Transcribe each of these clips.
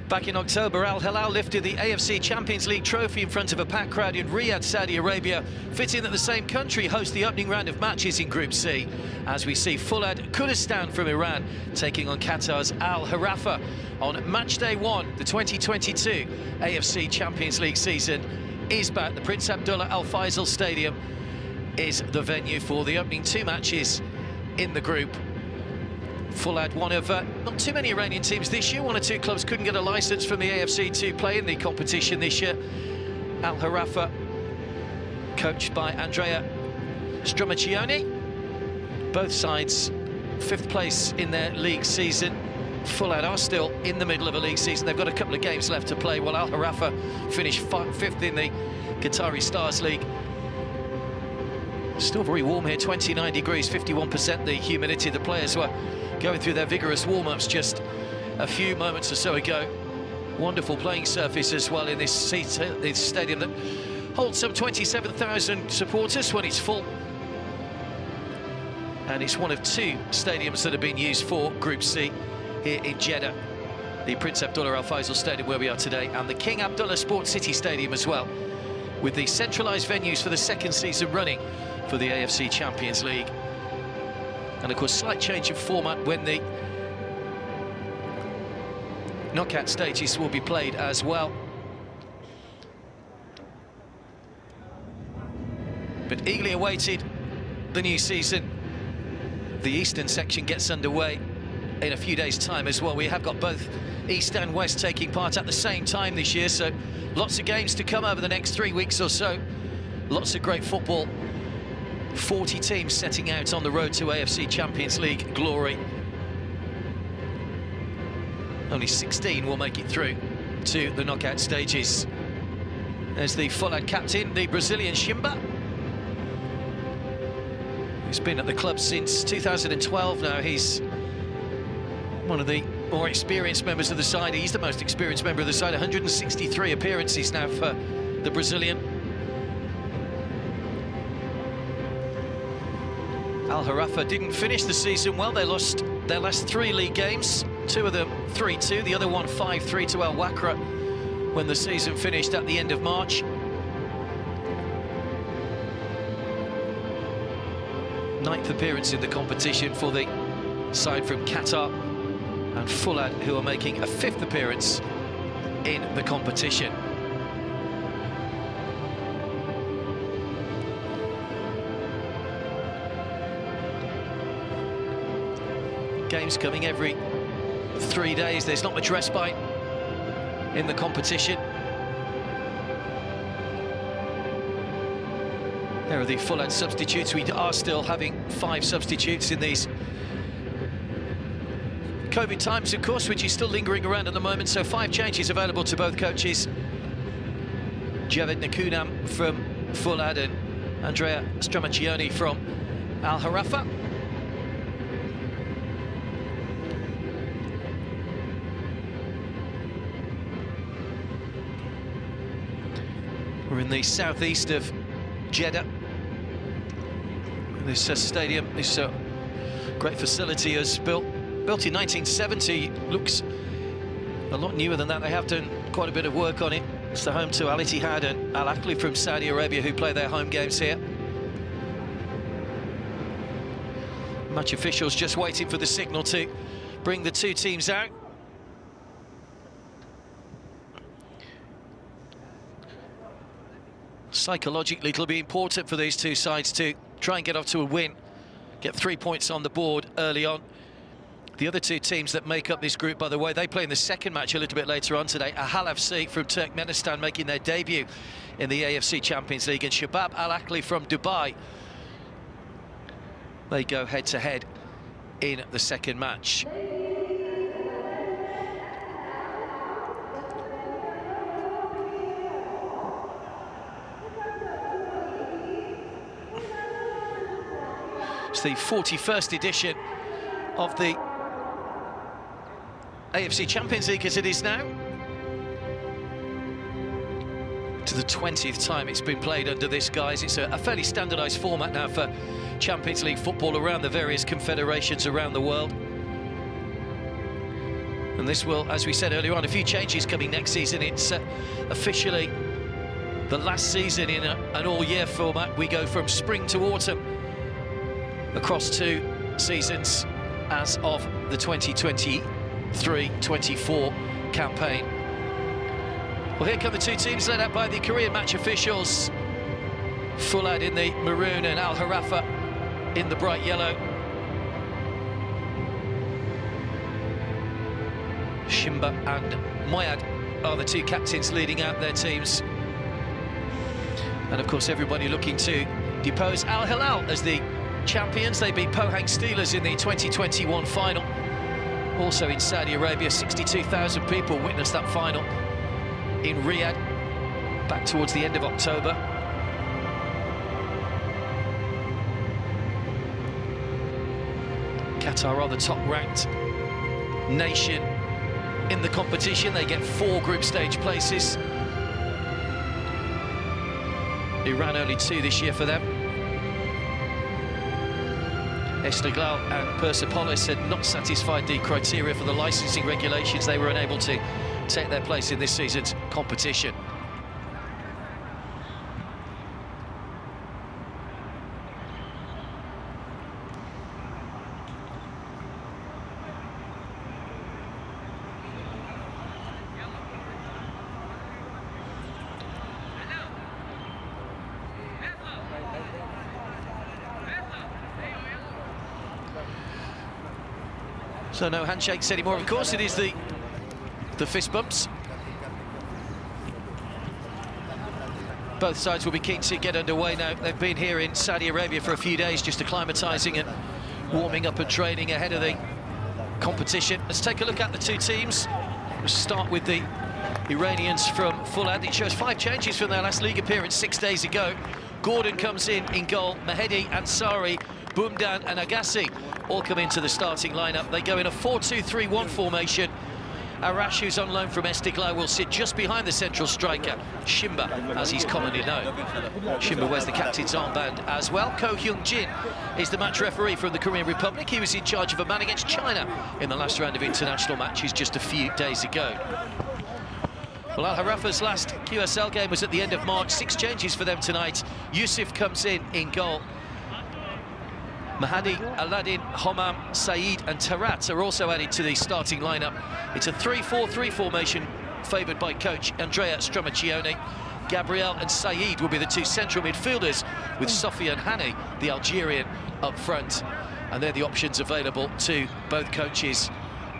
Back in October, Al Hilal lifted the AFC Champions League trophy in front of a packed crowd in Riyadh, Saudi Arabia, fitting that the same country hosts the opening round of matches in Group C, as we see FOOLAD KHOUZESTAN from Iran taking on Qatar's Al Gharafa on match day 1. The 2022 AFC Champions League season is back. The Prince Abdullah Al Faisal Stadium is the venue for the opening 2 matches in the group. FOOLAD, one of not too many Iranian teams this year. 1 or 2 clubs couldn't get a licence from the AFC to play in the competition this year. Al Gharafa, coached by Andrea Strumacchioni. Both sides 5th place in their league season. FOOLAD are still in the middle of a league season. They've got a couple of games left to play, while Al Gharafa finished 5th in the Qatari Stars League. Still very warm here, 29 degrees, 51% the humidity. The players were going through their vigorous warm-ups just a few moments or so ago. Wonderful playing surface as well in this stadium that holds some 27,000 supporters when it's full. And it's one of 2 stadiums that have been used for Group C here in Jeddah. The Prince Abdullah Al Faisal Stadium, where we are today, and the King Abdullah Sports City Stadium as well, with the centralised venues for the 2nd season running for the AFC Champions League. And of course, slight change of format when the knockout stages will be played as well. But eagerly awaited, the new season. The Eastern section gets underway in a few days' time as well. We have got both East and West taking part at the same time this year, so lots of games to come over the next 3 weeks or so. Lots of great football. 40 teams setting out on the road to AFC Champions League glory. Only 16 will make it through to the knockout stages. There's the FOOLAD captain, the Brazilian Shimba, who's been at the club since 2012 now. He's one of the more experienced members of the side. He's the most experienced member of the side, 163 appearances now for the Brazilian. Al Gharafa didn't finish the season well. They lost their last 3 league games, 2 of them 3-2, the other one 5-3 to Al Wakra when the season finished at the end of March. Ninth appearance in the competition for the side from Qatar, and FOOLAD, who are making a 5th appearance in the competition. Games coming every 3 days. There's not much respite in the competition. There are the FOOLAD substitutes. We are still having 5 substitutes in these COVID times, of course, which is still lingering around at the moment, so 5 changes available to both coaches. Javed Nakunam from FOOLAD and Andrea Strumacchioni from Al Gharafa. We're in the southeast of Jeddah. This stadium, this great facility, is built in 1970. Looks a lot newer than that. They have done quite a bit of work on it. It's the home to Al Ittihad and Al Ahly from Saudi Arabia, who play their home games here. Match officials just waiting for the signal to bring the 2 teams out. Psychologically, it'll be important for these 2 sides to try and get off to a win, get 3 points on the board early on. The other 2 teams that make up this group, by the way, they play in the 2nd match a little bit later on today. Ahal FC from Turkmenistan making their debut in the AFC Champions League, and Shabab Al Ahly from Dubai. They go head-to-head in the 2nd match. It's the 41st edition of the AFC Champions League as it is now. To the 20th time it's been played under this guise. It's a fairly standardised format now for Champions League football around the various confederations around the world. And this will, as we said earlier on, a few changes coming next season. It's officially the last season in an all-year format. We go from spring to autumn across 2 seasons as of the 2023-24 campaign. Well, here come the 2 teams led out by the Korean match officials. FOOLAD in the maroon and Al Gharafa in the bright yellow. Shimba and Moyad are the 2 captains leading out their teams. And of course, everybody looking to depose Al Hilal as the champions. They beat Pohang Steelers in the 2021 final. Also in Saudi Arabia, 62,000 people witnessed that final in Riyadh back towards the end of October. Qatar are the top-ranked nation in the competition. They get 4 group stage places. Iran only 2 this year for them. Esteghlal and Persepolis had not satisfied the criteria for the licensing regulations. They were unable to take their place in this season's competition. So no handshakes anymore, of course. It is the fist bumps. Both sides will be keen to get underway now. They've been here in Saudi Arabia for a few days, just acclimatising and warming up and training ahead of the competition. Let's take a look at the 2 teams. We'll start with the Iranians from FOOLAD. It shows 5 changes from their last league appearance 6 days ago. Gordon comes in goal. Mehedi, Ansari, Bumdan and Agassi all come into the starting lineup. They go in a 4-2-3-1 formation. Arash, who's on loan from Esteghlal, will sit just behind the central striker, Shimba, as he's commonly known. Shimba wears the captain's armband as well. Ko Hyung-jin is the match referee from the Korean Republic. He was in charge of a man against China in the last round of international matches just a few days ago. Well, Al Harafa's last QSL game was at the end of March. 6 changes for them tonight. Yusuf comes in goal. Mahadi, Aladdin, Homam, Saeed and Tarat are also added to the starting lineup. It's a 3-4-3 formation favoured by coach Andrea Stramaccioni. Gabriel and Saeed will be the 2 central midfielders, with Sofian Hani, the Algerian, up front. And they're the options available to both coaches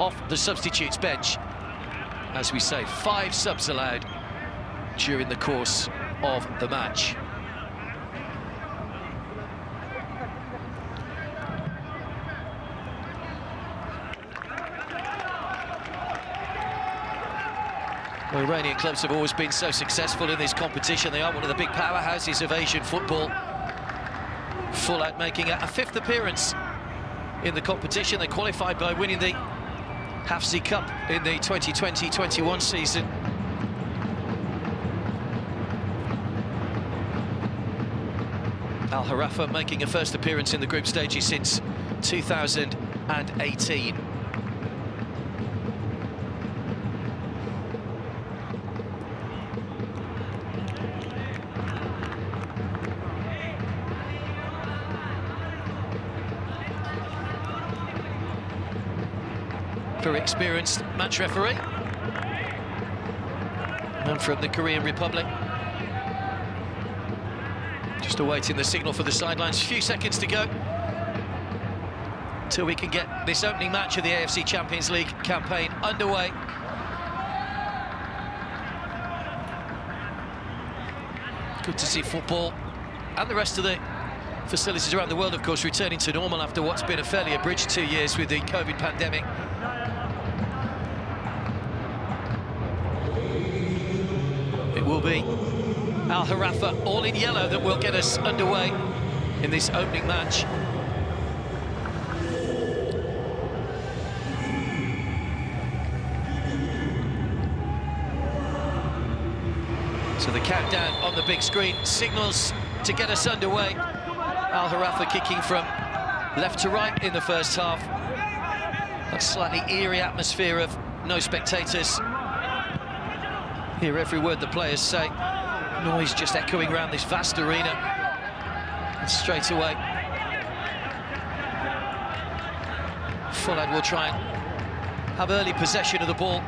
off the substitutes bench. As we say, 5 subs allowed during the course of the match. Well, Iranian clubs have always been so successful in this competition. They are one of the big powerhouses of Asian football. FOOLAD making a 5th appearance in the competition. They qualified by winning the AFC Cup in the 2020-21 season. Al Gharafa making a 1st appearance in the group stages since 2018. Very experienced match referee, and from the Korean Republic. Just awaiting the signal for the sidelines. A few seconds to go till we can get this opening match of the AFC Champions League campaign underway. Good to see football and the rest of the facilities around the world, of course, returning to normal after what's been a fairly abridged 2 years with the COVID pandemic. It will be Al Gharafa, all in yellow, that will get us underway in this opening match. So the countdown on the big screen signals to get us underway. Al Gharafa kicking from left to right in the first half. That slightly eerie atmosphere of no spectators. Hear every word the players say. Noise just echoing around this vast arena. And straight away, FOOLAD will try and have early possession of the ball.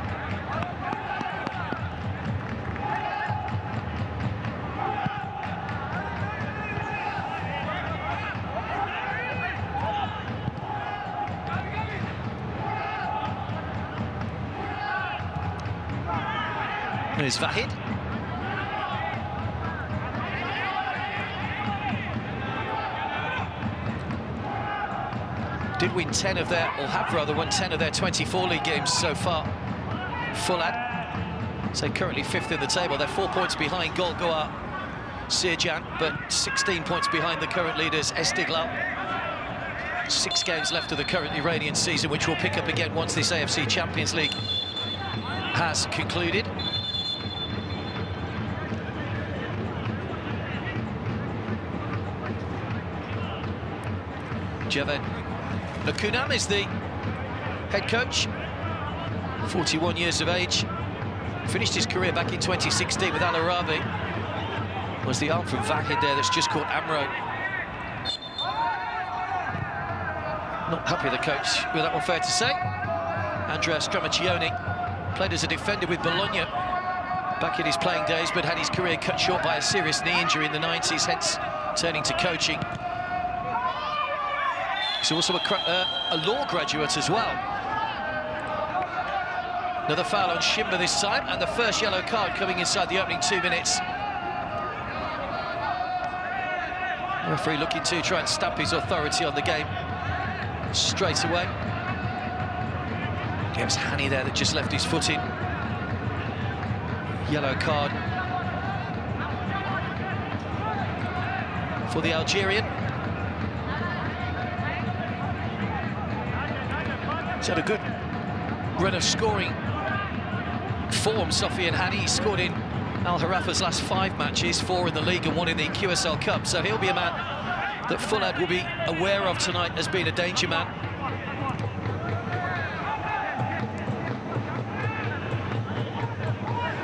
There's Vahid. Did win 10 of their, or have rather won 10 of their 24 league games so far. FOOLAD, so currently 5th in the table. They're 4 points behind Golgoa Sirjan, but 16 points behind the current leaders Esteghlal. 6 games left of the current Iranian season, which will pick up again once this AFC Champions League has concluded. Javed Lakunam is the head coach, 41 years of age. Finished his career back in 2016 with Al Arabi. Was the arm from Vahid there that's just caught Amro. Not happy, the coach, with that one, fair to say. Andrea Stramaccioni played as a defender with Bologna back in his playing days, but had his career cut short by a serious knee injury in the 90s, hence turning to coaching. He's also a law graduate as well. Another foul on Shimba this time, and the first yellow card coming inside the opening 2 minutes. The referee looking to try and stamp his authority on the game straight away. It was Hani there that just left his foot in. Yellow card for the Algerian. He's had a good run of scoring form, Sofian Hani. He scored in Al Gharafa's last 5 matches, 4 in the league and 1 in the QSL Cup. So he'll be a man that FOOLAD will be aware of tonight as being a danger man.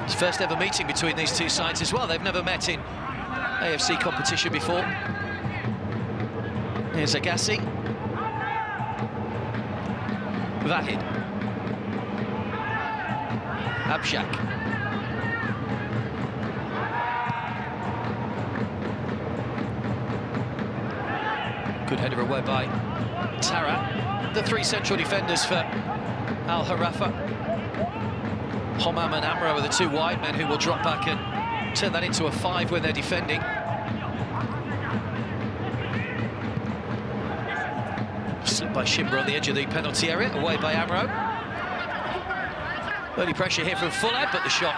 It's first ever meeting between these two sides as well. They've never met in AFC competition before. Here's Agassi. Vahid. Abshak. Good header away by Tara. The 3 central defenders for Al Gharafa. Homam and Amro are the 2 wide men who will drop back and turn that into a 5 when they're defending. Slipped by Shimba on the edge of the penalty area, away by Amro. Early pressure here from FOOLAD, but the shot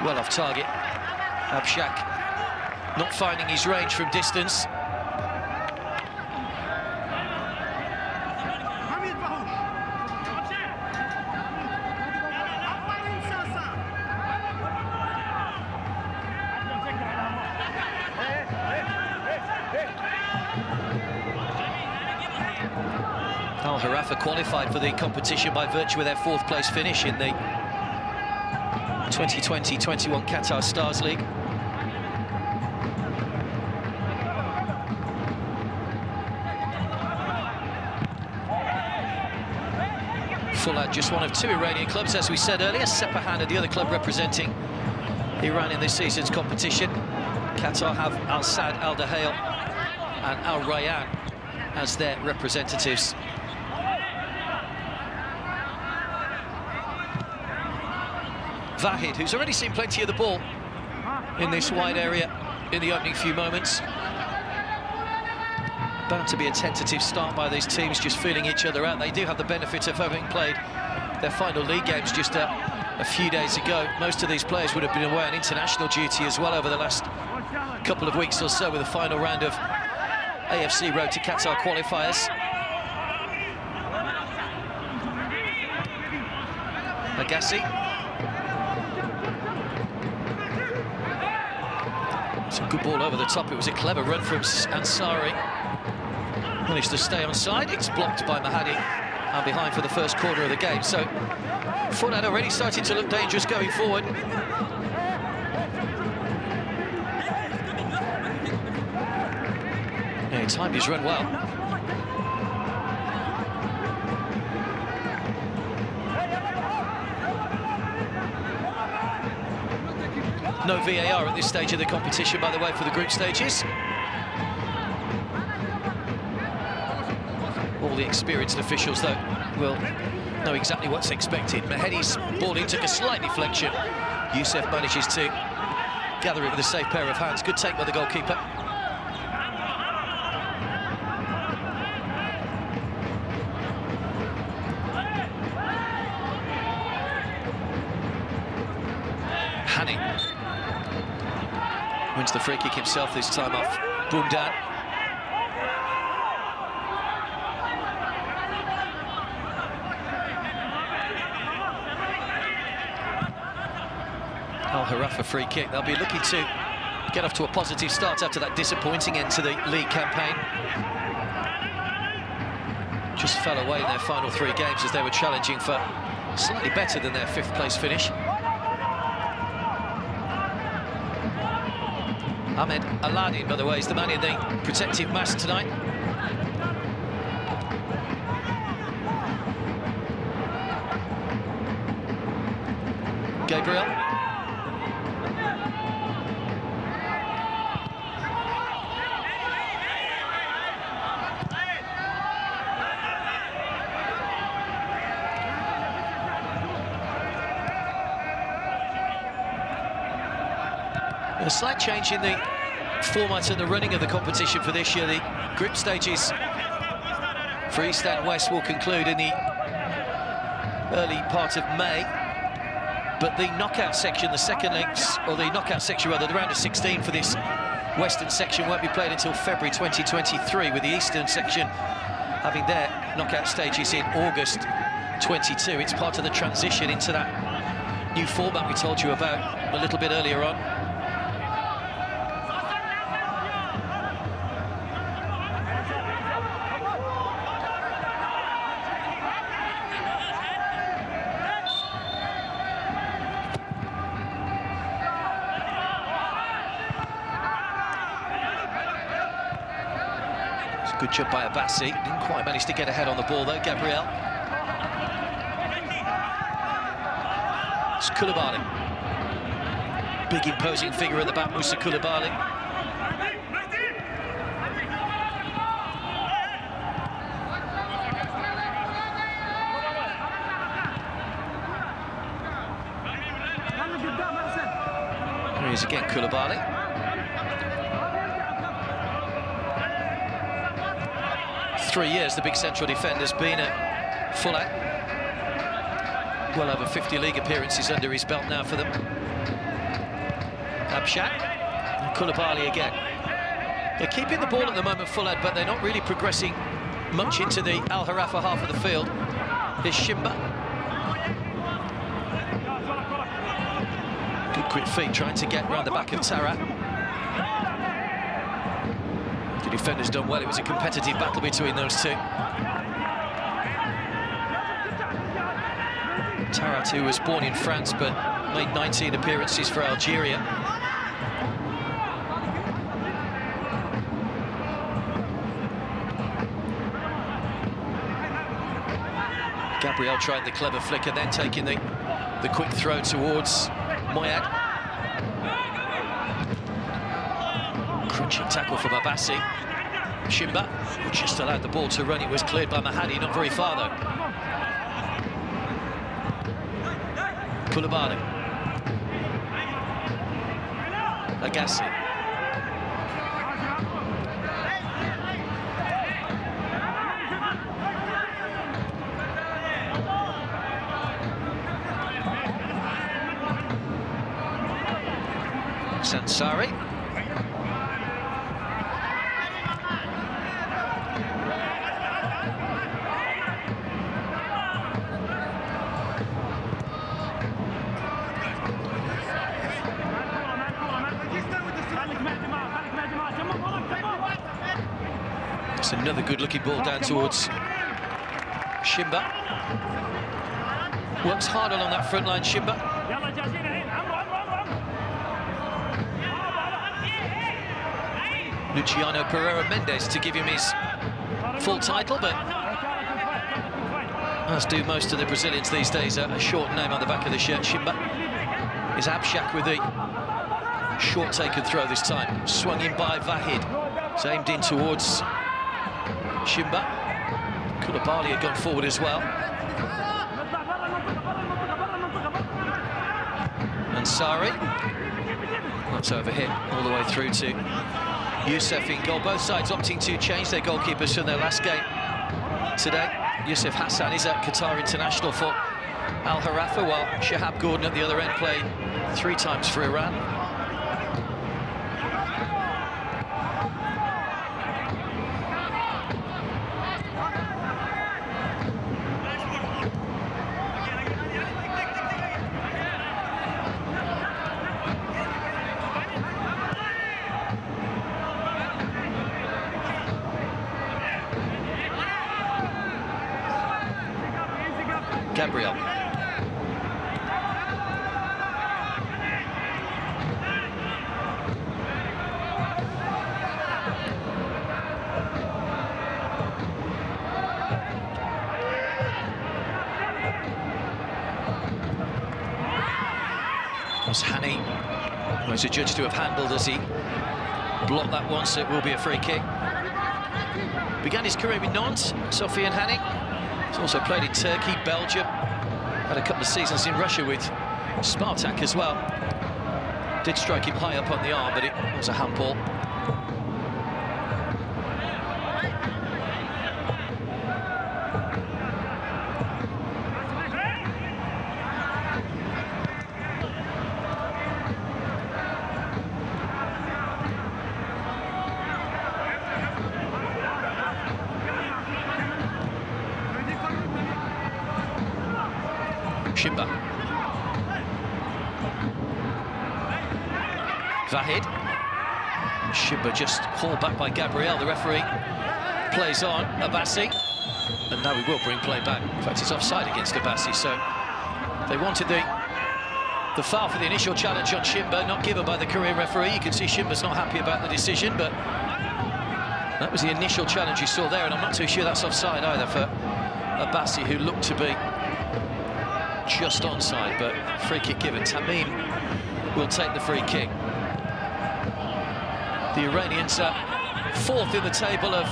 well off target. Abshak not finding his range from distance. Al Gharafa qualified for the competition by virtue of their 4th place finish in the 2020-21 Qatar Stars League. FOOLAD just one of 2 Iranian clubs, as we said earlier. Sepahan are the other club representing Iran in this season's competition. Qatar have Al Saad, Al Dahail and Al Rayyan as their representatives. Vahid, who's already seen plenty of the ball in this wide area in the opening few moments. Bound to be a tentative start by these teams, just feeling each other out. They do have the benefit of having played their final league games just a few days ago. Most of these players would have been away on international duty as well over the last couple of weeks or so, with the final round of AFC Road to Qatar qualifiers. Agassi. Some good ball over the top. It was a clever run from Ansari. Managed to stay onside. It's blocked by Mahadi. and behind for the first quarter of the game. So FOOLAD already starting to look dangerous going forward. Yeah, he timed his run well. No VAR at this stage of the competition, by the way, for the group stages. All the experienced officials, though, will know exactly what's expected. Mahedi's ball in took a slight deflection. Youssef manages to gather it with a safe pair of hands. Good take by the goalkeeper. Hani wins the free kick himself this time off Bundan. Gharafa free kick. They'll be looking to get off to a positive start after that disappointing end to the league campaign. Just fell away in their final 3 games as they were challenging for slightly better than their 5th place finish. Ahmed Aladin, by the way, is the man in the protective mask tonight. Gabriel. A slight change in the format and the running of the competition for this year. The group stages for East and West will conclude in the early part of May, but the knockout section, the second legs, or the knockout section rather, the round of 16 for this Western section won't be played until February 2023, with the Eastern section having their knockout stages in August 22. It's part of the transition into that new format we told you about a little bit earlier on. Good job by Abassi. Didn't quite manage to get ahead on the ball though, Gabriel. It's Koulibaly. Big imposing figure at the back, Moussa Koulibaly. Here he is again, Koulibaly. 3 years the big central defender's been at FOOLAD. Well over 50 league appearances under his belt now for them. Abshat and Koulibaly again. They're keeping the ball at the moment, FOOLAD, but they're not really progressing much into the Al Gharafa half of the field. Here's Shimba. Good quick feet trying to get round the back of Tara. The defender's done well. It was a competitive battle between those two. Tarat, who was born in France but made 19 appearances for Algeria. Gabriel tried the clever flick and then taking the quick throw towards Moyad. Crunching tackle from Abassi. Shimba, who just allowed the ball to run. It was cleared by Mahedi, not very far though. Koulibaly. Agassi. Sansari. It's another good-looking ball down towards Shimba works hard along that front line. Shimba. Luciano Pereira Mendes to give him his full title, but as do most of the Brazilians these days, a short name on the back of the shirt. Shimba is Abshak with the short taken throw this time. Swung in by Vahid. It's aimed in towards Shimba. Koulibaly had gone forward as well. Ansari. That's overhit all the way through to Youssef in goal. Both sides opting to change their goalkeepers from their last game today. Youssef Hassan is a Qatar international for Al Gharafa, while Shahab Gordon at the other end played 3 times for Iran. Gabriel. Was Hani, who is adjudged to have handled as he blocked that one, so it will be a free kick. Began his career with Nantes, Sofiane Hani. He's also played in Turkey, Belgium, had a couple of seasons in Russia with Spartak as well. Did strike him high up on the arm, but it was a handball. Shimba. Vahid. Shimba just hauled back by Gabriel. The referee plays on. Abassi. And now we will bring play back. In fact, it's offside against Abassi, so they wanted the foul for the initial challenge on Shimba, not given by the Korean referee. You can see Shimba's not happy about the decision, but that was the initial challenge you saw there, and I'm not too sure that's offside either for Abassi, who looked to be just onside, but free kick given. Tamim will take the free kick. The Iranians are 4th in the table of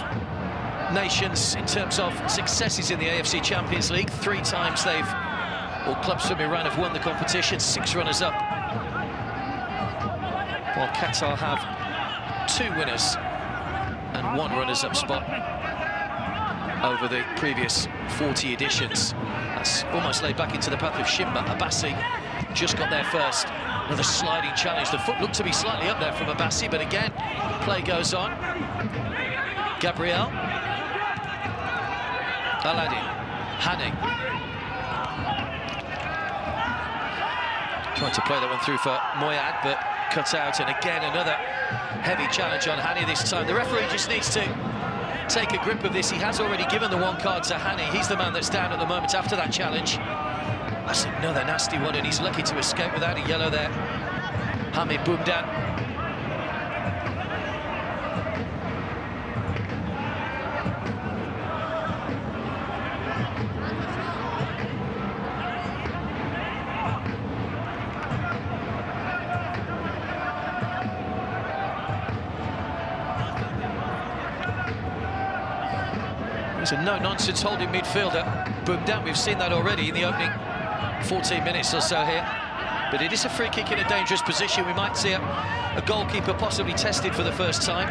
nations in terms of successes in the AFC Champions League. 3 times all clubs from Iran have won the competition, 6 runners-up, while Qatar have 2 winners and 1 runners-up spot over the previous 40 editions. That's almost laid back into the path of Shimba. Abassi just got there first. Another sliding challenge. The foot looked to be slightly up there from Abassi, but again, play goes on. Gabriel. Aladdin. Hani. Tried to play that one through for Moyad, but cut out. And again, another heavy challenge on Hani this time. The referee just needs to take a grip of this. He has already given the 1 card to Hani. He's the man that's down at the moment after that challenge. That's another nasty one, and he's lucky to escape without a yellow there. Hamid Boumdan. He's a no-nonsense holding midfielder. Boumdan, we've seen that already in the opening 14 minutes or so here. But it is a free kick in a dangerous position. We might see a goalkeeper possibly tested for the first time.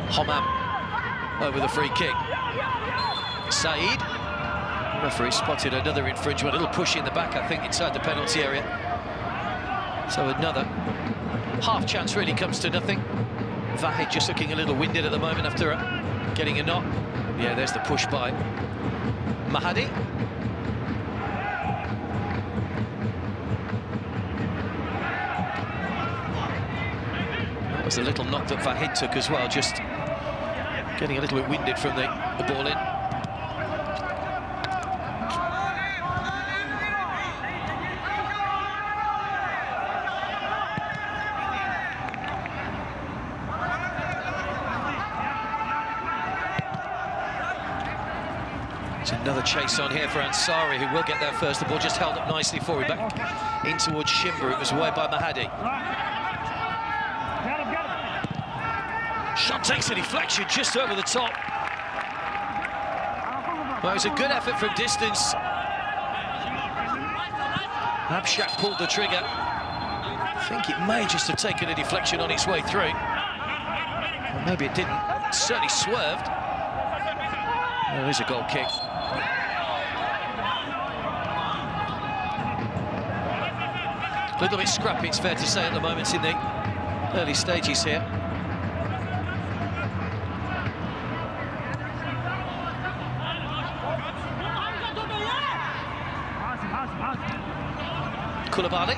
Homam over the free kick. Saeed. Referee spotted another infringement. A little push in the back, I think, inside the penalty area. So another half chance really comes to nothing. Vahid just looking a little winded at the moment after getting a knock. Yeah, there's the push by Mahadi. was the little knock that Vahid took as well, just getting a little bit winded from the ball in. Another chase on here for Ansari, who will get there first. The ball just held up nicely for him, back in towards Shimba. It was away by Mahadi. Shot takes a deflection just over the top. Well, it was a good effort from distance. Abshak pulled the trigger. I think it may just have taken a deflection on its way through. Well, maybe it didn't. It certainly swerved. Well, there's a goal kick. A little bit scrappy, it's fair to say, at the moment in the early stages here. Koulibaly.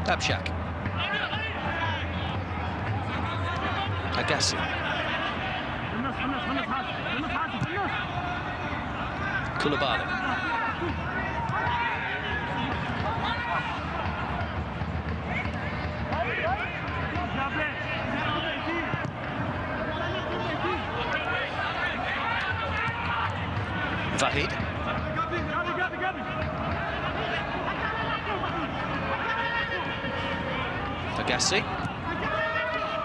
Abshak. Agassi. Koulibaly. Vahid. Agassi.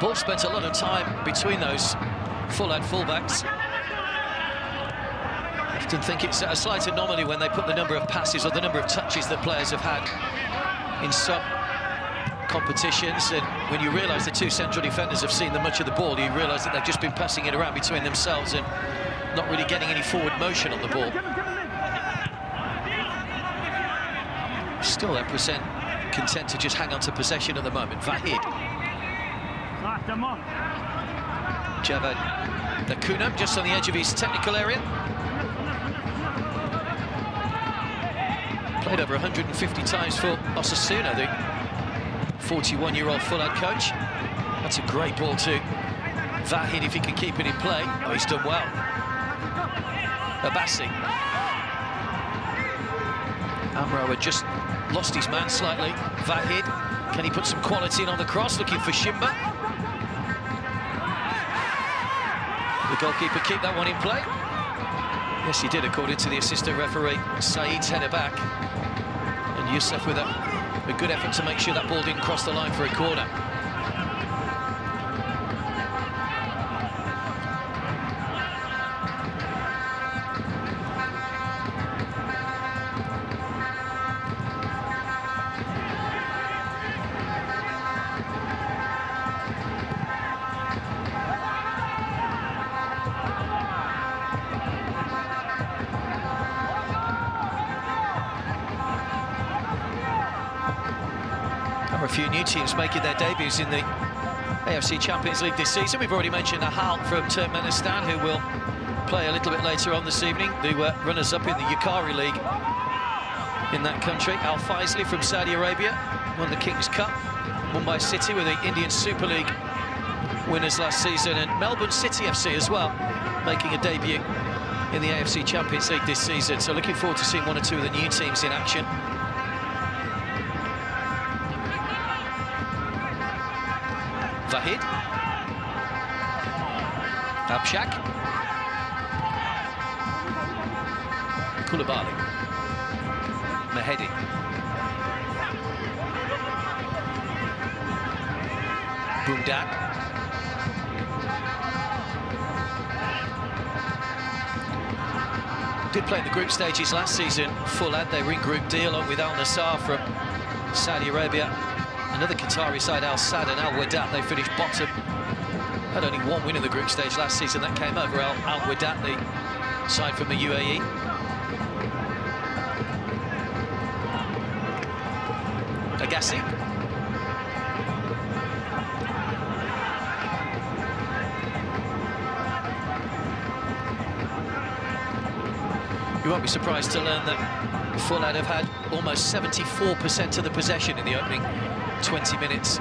Ball spent a lot of time between those FOOLAD fullbacks. I often think it's a slight anomaly when they put the number of passes or the number of touches that players have had in some competitions, and when you realise the two central defenders have seen much of the ball, you realise that they've just been passing it around between themselves and not really getting any forward motion on the ball. Still they're content to just hang on to possession at the moment. Vahid. Javad Dakunam just on the edge of his technical area. Played over 150 times for Osasuna, the 41-year-old FOOLAD coach. That's a great ball to Vahid if he can keep it in play. Oh, he's done well. Abassi. Amro had just lost his man slightly. Vahid, can he put some quality in on the cross? Looking for Shimba. The goalkeeper keep that one in play. Yes, he did, according to the assistant referee. Saeed's header back. And Youssef with a good effort to make sure that ball didn't cross the line for a corner. A few new teams making their debuts in the AFC Champions League this season. We've already mentioned Ahal from Turkmenistan, who will play a little bit later on this evening. They were runners-up in the Yukari League in that country. Al Faisli from Saudi Arabia won the Kings Cup, Mumbai City were the Indian Super League winners last season, and Melbourne City FC as well, making a debut in the AFC Champions League this season. So looking forward to seeing one or two of the new teams in action. Vahid. Abshak. Koulibaly. Mahedi. Bundan. Did play in the group stages last season. FOOLAD, they were in Group D along with Al Nassr from Saudi Arabia. Another Qatari side, Al Sadd and Al Wadat, they finished bottom. Had only one win in the group stage last season. That came over Al Wadat, the side from the UAE. Agassi. You won't be surprised to learn that FOOLAD have had almost 74% of the possession in the opening 20 minutes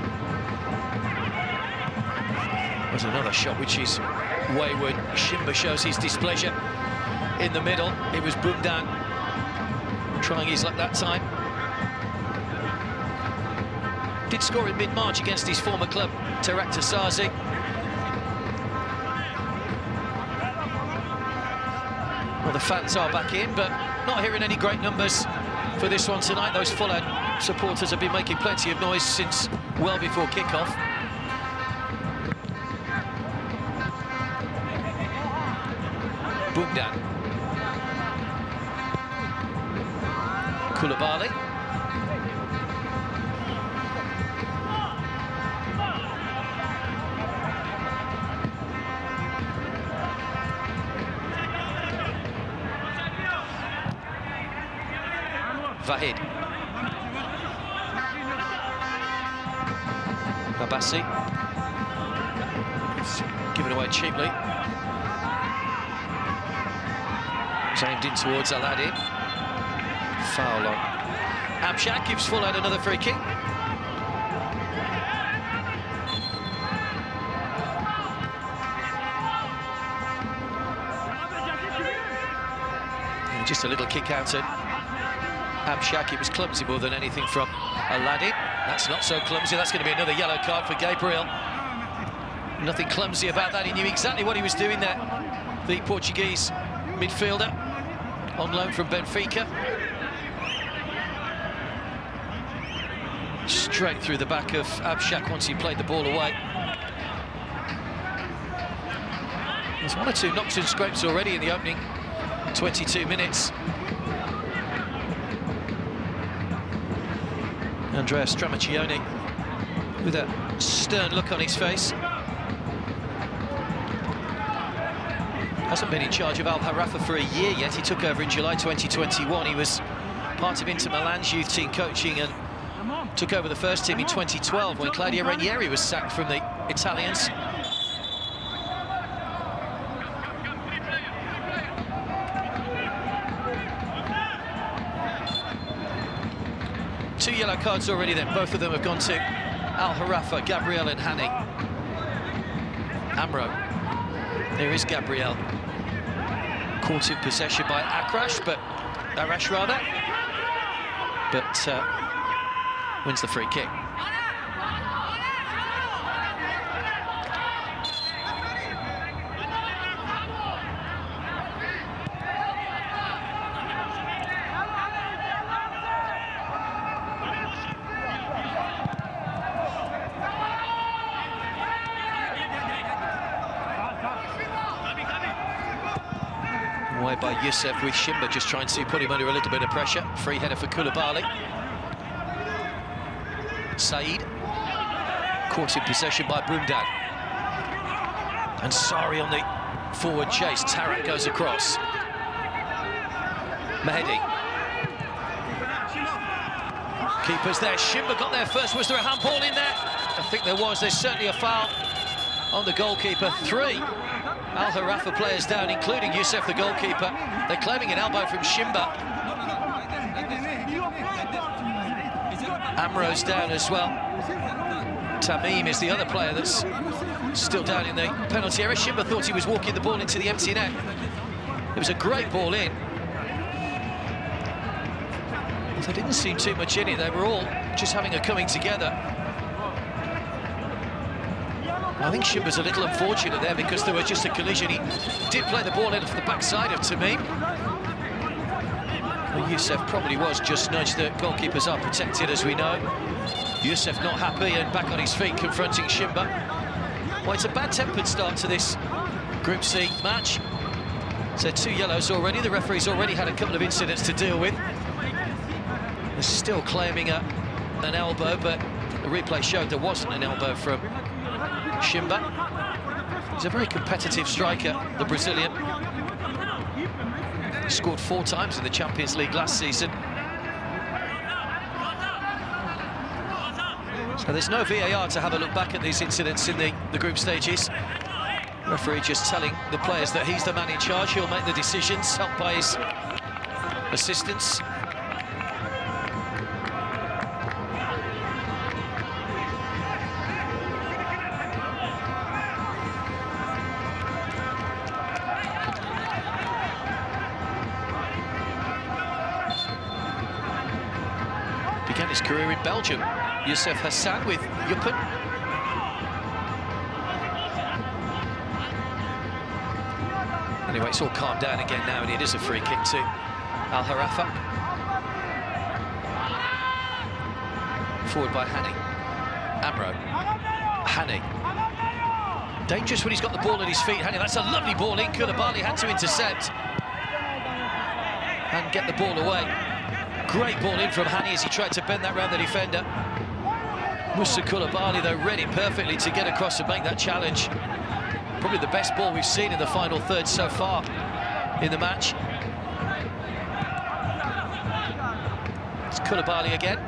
There's another shot which is wayward. Shimba shows his displeasure in the middle. It was Bundan trying his luck that time. Did score in mid-March against his former club, Tarak Tasazi. Well, the fans are back in, but not hearing any great numbers for this one tonight. Those FOOLAD supporters have been making plenty of noise since well before kick-off. Bundan. Koulibaly. Vahid. Babasi. It's given away cheaply. It's aimed in towards Aladdin. Foul on. Amshak gives FOOLAD another free kick. And just a little kick out at Amshak. It was clumsy more than anything from Aladdin. That's not so clumsy. That's going to be another yellow card for Gabriel. Nothing clumsy about that. He knew exactly what he was doing there. The Portuguese midfielder on loan from Benfica. Straight through the back of Amshak once he played the ball away. There's one or two knocks and scrapes already in the opening 22 minutes. Andrea Stramaccioni with a stern look on his face. Hasn't been in charge of Al Gharafa for a year yet. He took over in July 2021. He was part of Inter Milan's youth team coaching and took over the first team in 2012 when Claudio Ranieri was sacked from the Italians. Two yellow cards already then. Both of them have gone to Al Gharafa, Gabriel and Hani. Amro. There is Gabriel. Caught in possession by Arash, but wins the free kick. Away by Youssef with Shimba just trying to put him under a little bit of pressure. Free header for Koulibaly. Said. Caught in possession by Bundan. And Sari on the forward chase. Tarak goes across. Mehdi. Keeper's there. Shimba got there first. Was there a handball in there? I think there was. There's certainly a foul on the goalkeeper. Three Al Gharafa players down, including Youssef, the goalkeeper. They're claiming an elbow from Shimba. Amro's down as well. Tamim is the other player that's still down in the penalty area. Shimba thought he was walking the ball into the empty net. It was a great ball in. There didn't seem too much in it. They were all just having a coming together. I think Shimba's a little unfortunate there because there was just a collision. He did play the ball in off the backside of Tamim. Well, Youssef probably was just nudged. The goalkeepers are protected, as we know. Youssef not happy and back on his feet, confronting Shimba. Well, it's a bad-tempered start to this Group C match. So 2 yellows already. The referee's already had a couple of incidents to deal with. They're still claiming an elbow, but the replay showed there wasn't an elbow from Shimba. He's a very competitive striker, the Brazilian. He scored 4 times in the Champions League last season. So there's no VAR to have a look back at these incidents in the group stages. Referee just telling the players that he's the man in charge. He'll make the decisions, helped by his assistants. in Belgium. Youssef Hassan with Yuppen. Anyway, it's all calmed down again now, and it is a free kick to Gharafa. Forward by Hani. Amro. Hani. Dangerous when he's got the ball at his feet. Hani, that's a lovely ball in. Koulibaly had to intercept and get the ball away. Great ball in from Hani as he tried to bend that round the defender. Moussa Koulibaly, though, read it perfectly to get across and make that challenge. Probably the best ball we've seen in the final third so far in the match. It's Koulibaly again.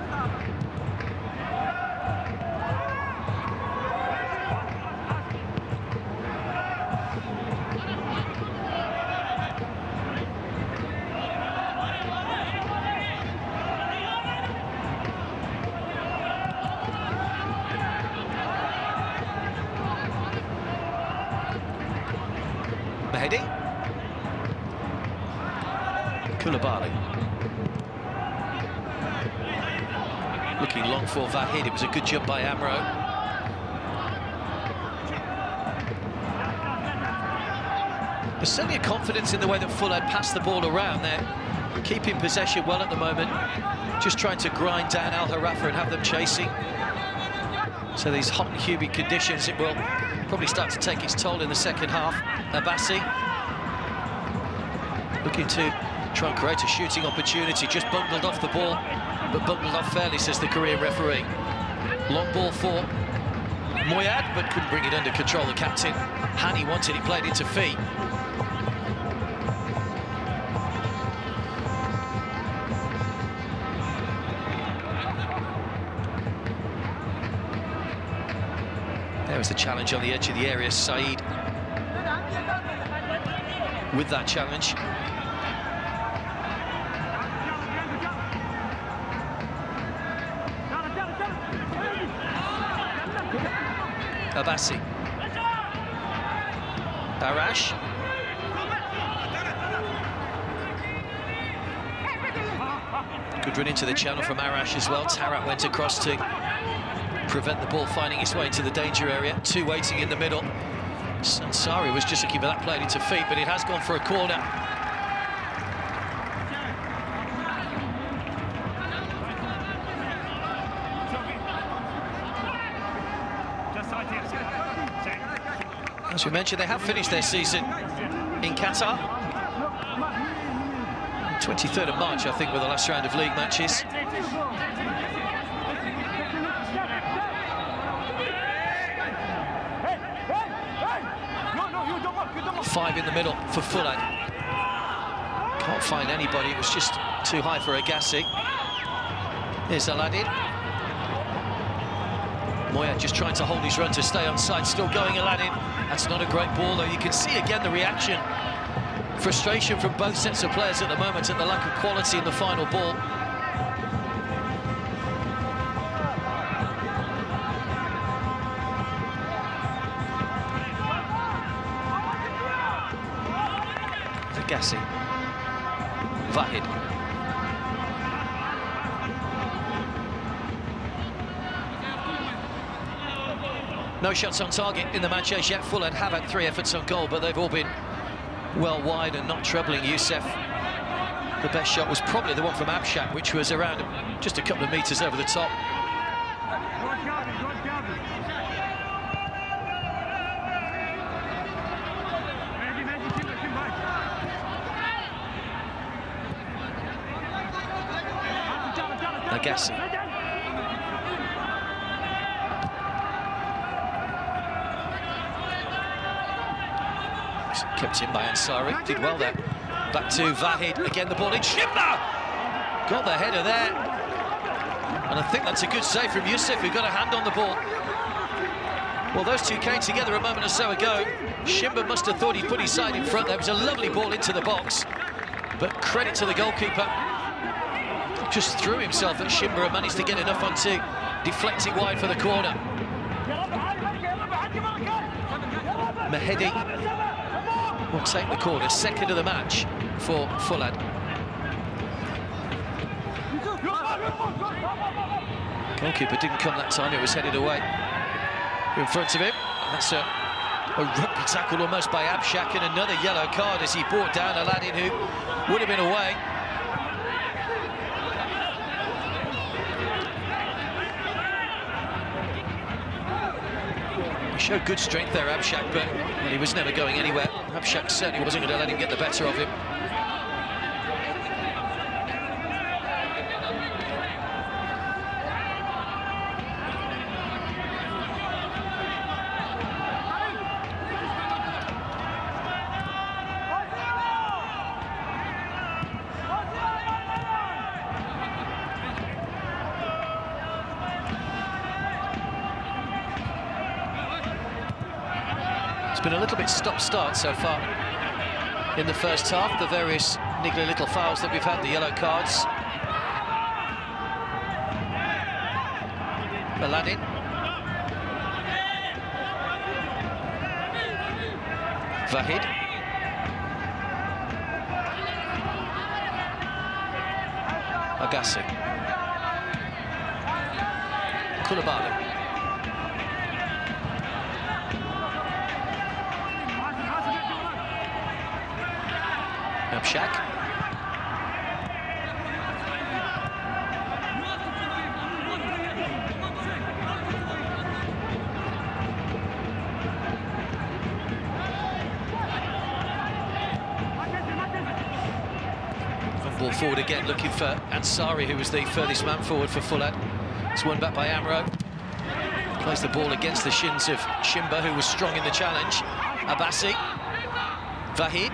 Mehdi. Koulibaly. Looking long for Vahid. It was a good jump by Amro. There's certainly a confidence in the way that FOOLAD passed the ball around. They're keeping possession well at the moment, just trying to grind down Gharafa and have them chasing. So these hot and humid conditions, it will probably start to take its toll in the second half. Abassi looking to try and create a shooting opportunity, just bungled off the ball, but bungled off fairly, says the Korean referee. Long ball for Moyad, but couldn't bring it under control, the captain. Hani wanted it played into feet. There was the challenge on the edge of the area. Saeed with that challenge. Abassi. Arash. Good run into the channel from Arash as well. Tarat went across to prevent the ball finding its way into the danger area. Two waiting in the middle. Ansari was just looking for that played into feet, but it has gone for a corner. As we mentioned, they have finished their season in Qatar. 23rd of March, I think, were the last round of league matches. Five in the middle for FOOLAD. Can't find anybody, it was just too high for Agassi. Here's Aladdin. Moyad just trying to hold his run to stay on side, still going Aladdin. That's not a great ball, though. You can see again the reaction. Frustration from both sets of players at the moment at the lack of quality in the final ball. Agassi. Vahid. No shots on target in the match as yet. FOOLAD have had 3 efforts on goal, but they've all been well wide and not troubling Youssef. The best shot was probably the one from Abshak, which was around just a couple of metres over the top. Agassi. Kept in by Ansari, did well there. Back to Vahid, again the ball in, Shimba! Got the header there. And I think that's a good save from Youssef, who got a hand on the ball. Well, those two came together a moment or so ago. Shimba must have thought he'd put his side in front. There was a lovely ball into the box. But credit to the goalkeeper. Just threw himself at Shimba and managed to get enough onto deflect it wide for the corner. Mehdi will take the corner, second of the match for FOOLAD. Goalkeeper didn't come that time, it was headed away. In front of him, that's a rugby tackle almost by Abshak, and another yellow card as he brought down Aladdin, who would have been away. He showed good strength there, Abshak, but he was never going anywhere. Abshak certainly wasn't going to let him get the better of him. Been a little bit stop-start so far in the first half. The various niggly little fouls that we've had, the yellow cards. Aladdin. Vahid. Agassi. Koulibaly. Abshak. Ball forward again, looking for Ansari, who was the furthest man forward for FOOLAD. It's won back by Amro. Plays the ball against the shins of Shimba, who was strong in the challenge. Abbasi. Vahid.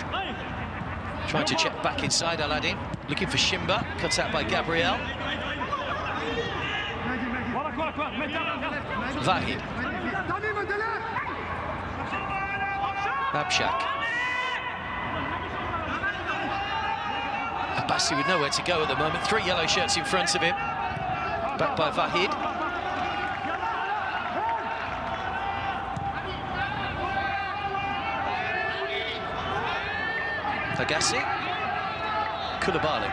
Trying to check back inside Aladdin, looking for Shimba, cut out by Gabriel. Vahid. Abshak. Abbasi with nowhere to go at the moment. 3 yellow shirts in front of him. Back by Vahid. Agassi. Koulibaly.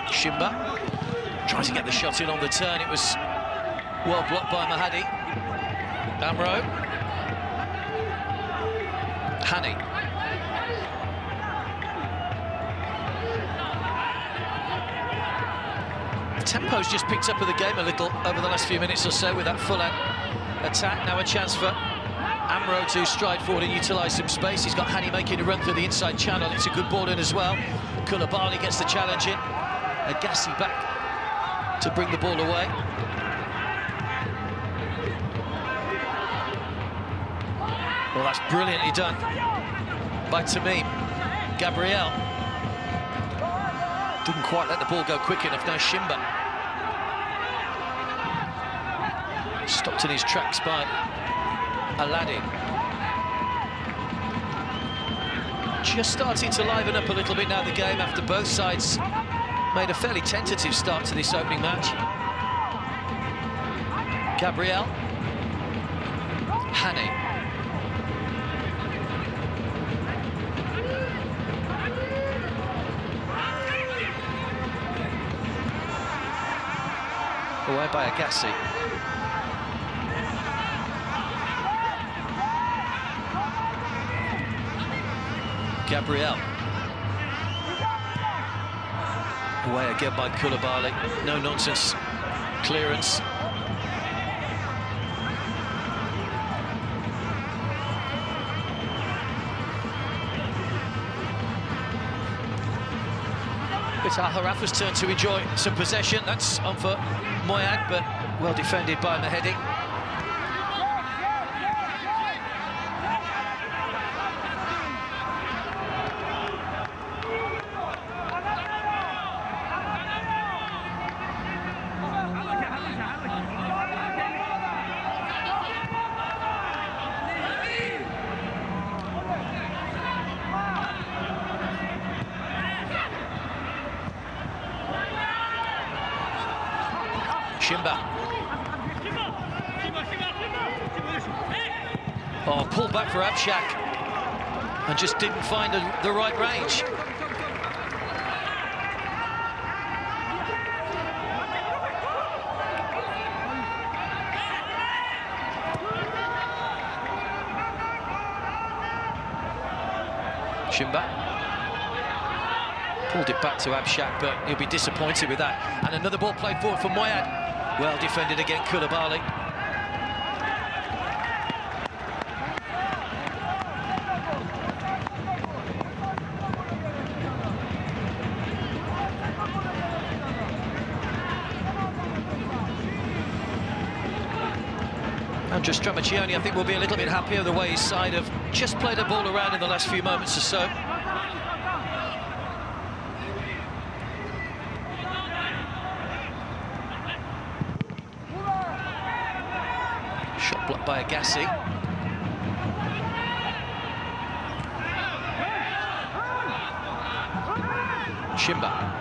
Shimba tries to get the shot in on the turn. It was well blocked by Mahadi. Amro. Hani. The tempo's just picked up of the game a little over the last few minutes or so with that FOOLAD attack. Now a chance for Amro to stride forward and utilise some space. He's got Hani making a run through the inside channel. It's a good ball in as well. Koulibaly gets the challenge in. Agassi back to bring the ball away. Well, that's brilliantly done by Tamim. Gabriel didn't quite let the ball go quick enough. Now Shimba stopped in his tracks by Aladdin. Just starting to liven up a little bit now, the game, after both sides made a fairly tentative start to this opening match. Gabriel. Hani. Away by Agassi. Gabriel. Away again by Koulibaly. No nonsense clearance. It's Gharafa's turn to enjoy some possession. That's on for Moyad, but well defended by Mahedi. Shimba. Oh, pull back for Abshak. and just didn't find the right range. Shimba pulled it back to Abshak, but he'll be disappointed with that. And another ball played forward for Moyad. Well defended again, Koulibaly. Andres Stramaccioni, I think, will be a little bit happier the way his side have just played a ball around in the last few moments or so. Shot blocked by Agassi. Shimba.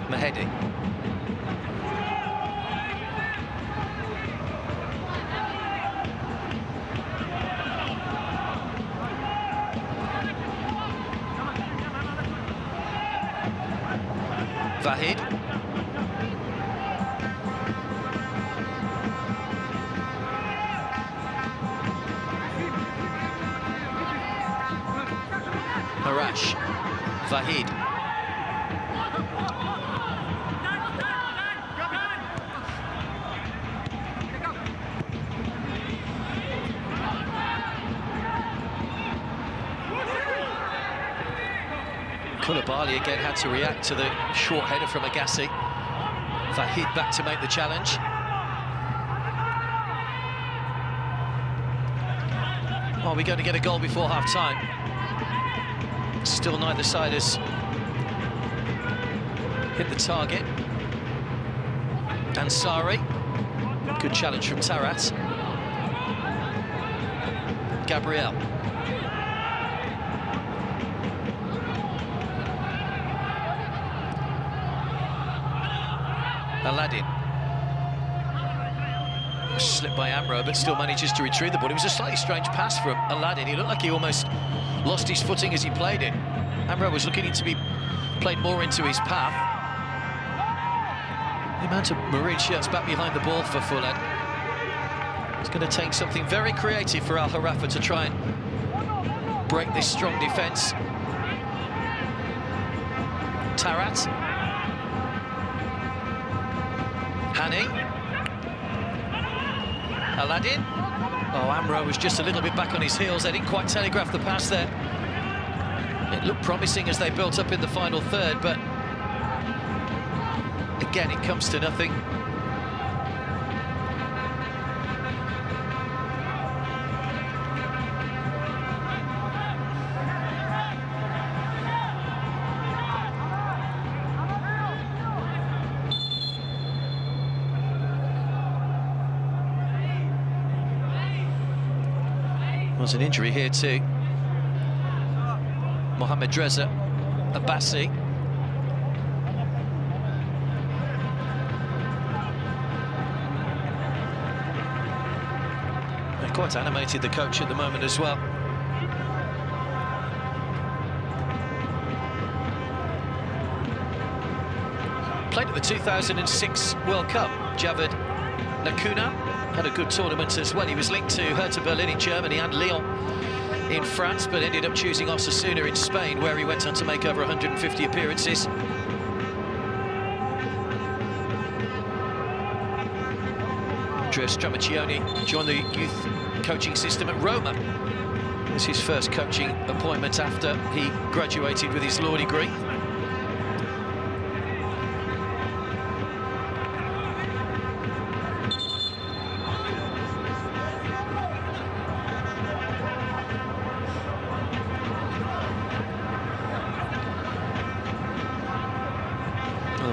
Mahedi. Vahid. Harash. Vahid. Koulibaly again had to react to the short header from Agassi. Vahid back to make the challenge. Are we going to get a goal before half-time? Still neither side has hit the target. Ansari. Good challenge from Tarat. Gabriel. Aladdin. Slipped by Amro, but still manages to retrieve the ball. It was a slightly strange pass from Aladdin. He looked like he almost lost his footing as he played it. Amro was looking to be played more into his path. The amount of maroon shirts back behind the ball for Foolad. It's going to take something very creative for Al Gharafa to try and break this strong defence. Tarat. Hani. Aladdin. Oh, Amro was just a little bit back on his heels. They didn't quite telegraph the pass there. It looked promising as they built up in the final third, but again, it comes to nothing. Was an injury here to Mohamed Reza Abbasi. They're quite animated, the coach, at the moment as well. Played at the 2006 World Cup. Javed Nakuna had a good tournament as well. He was linked to Hertha Berlin in Germany and Lyon in France, but ended up choosing Osasuna in Spain, where he went on to make over 150 appearances. Andrea Stramaccioni joined the youth coaching system at Roma. It was his first coaching appointment after he graduated with his law degree.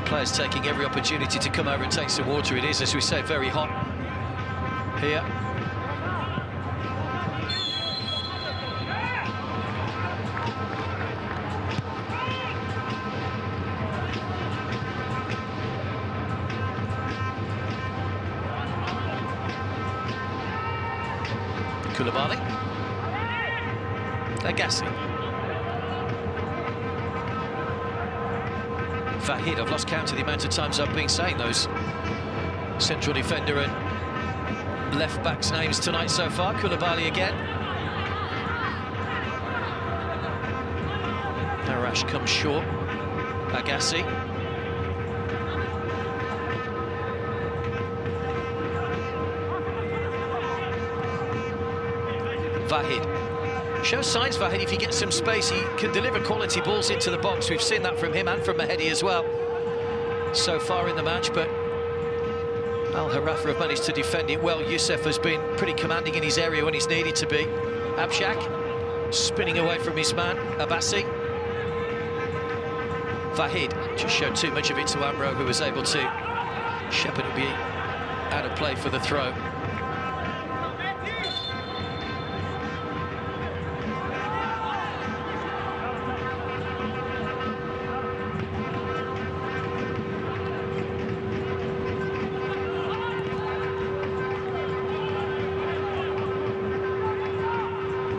Players taking every opportunity to come over and take some water. It is, as we say, very hot here. Koulibaly. Agassi. Vahid, I've lost count of the amount of times I've been saying those central defender and left-back's names tonight so far. Koulibaly again. Arash comes short. Agassi. Vahid. Shows signs, Vahid, if he gets some space, he can deliver quality balls into the box. We've seen that from him and from Mahedi as well so far in the match, but Al Gharafa have managed to defend it well. Youssef has been pretty commanding in his area when he's needed to be. Abshak spinning away from his man, Abbasi. Vahid just showed too much of it to Amro, who was able to shepherd it, be out of play for the throw.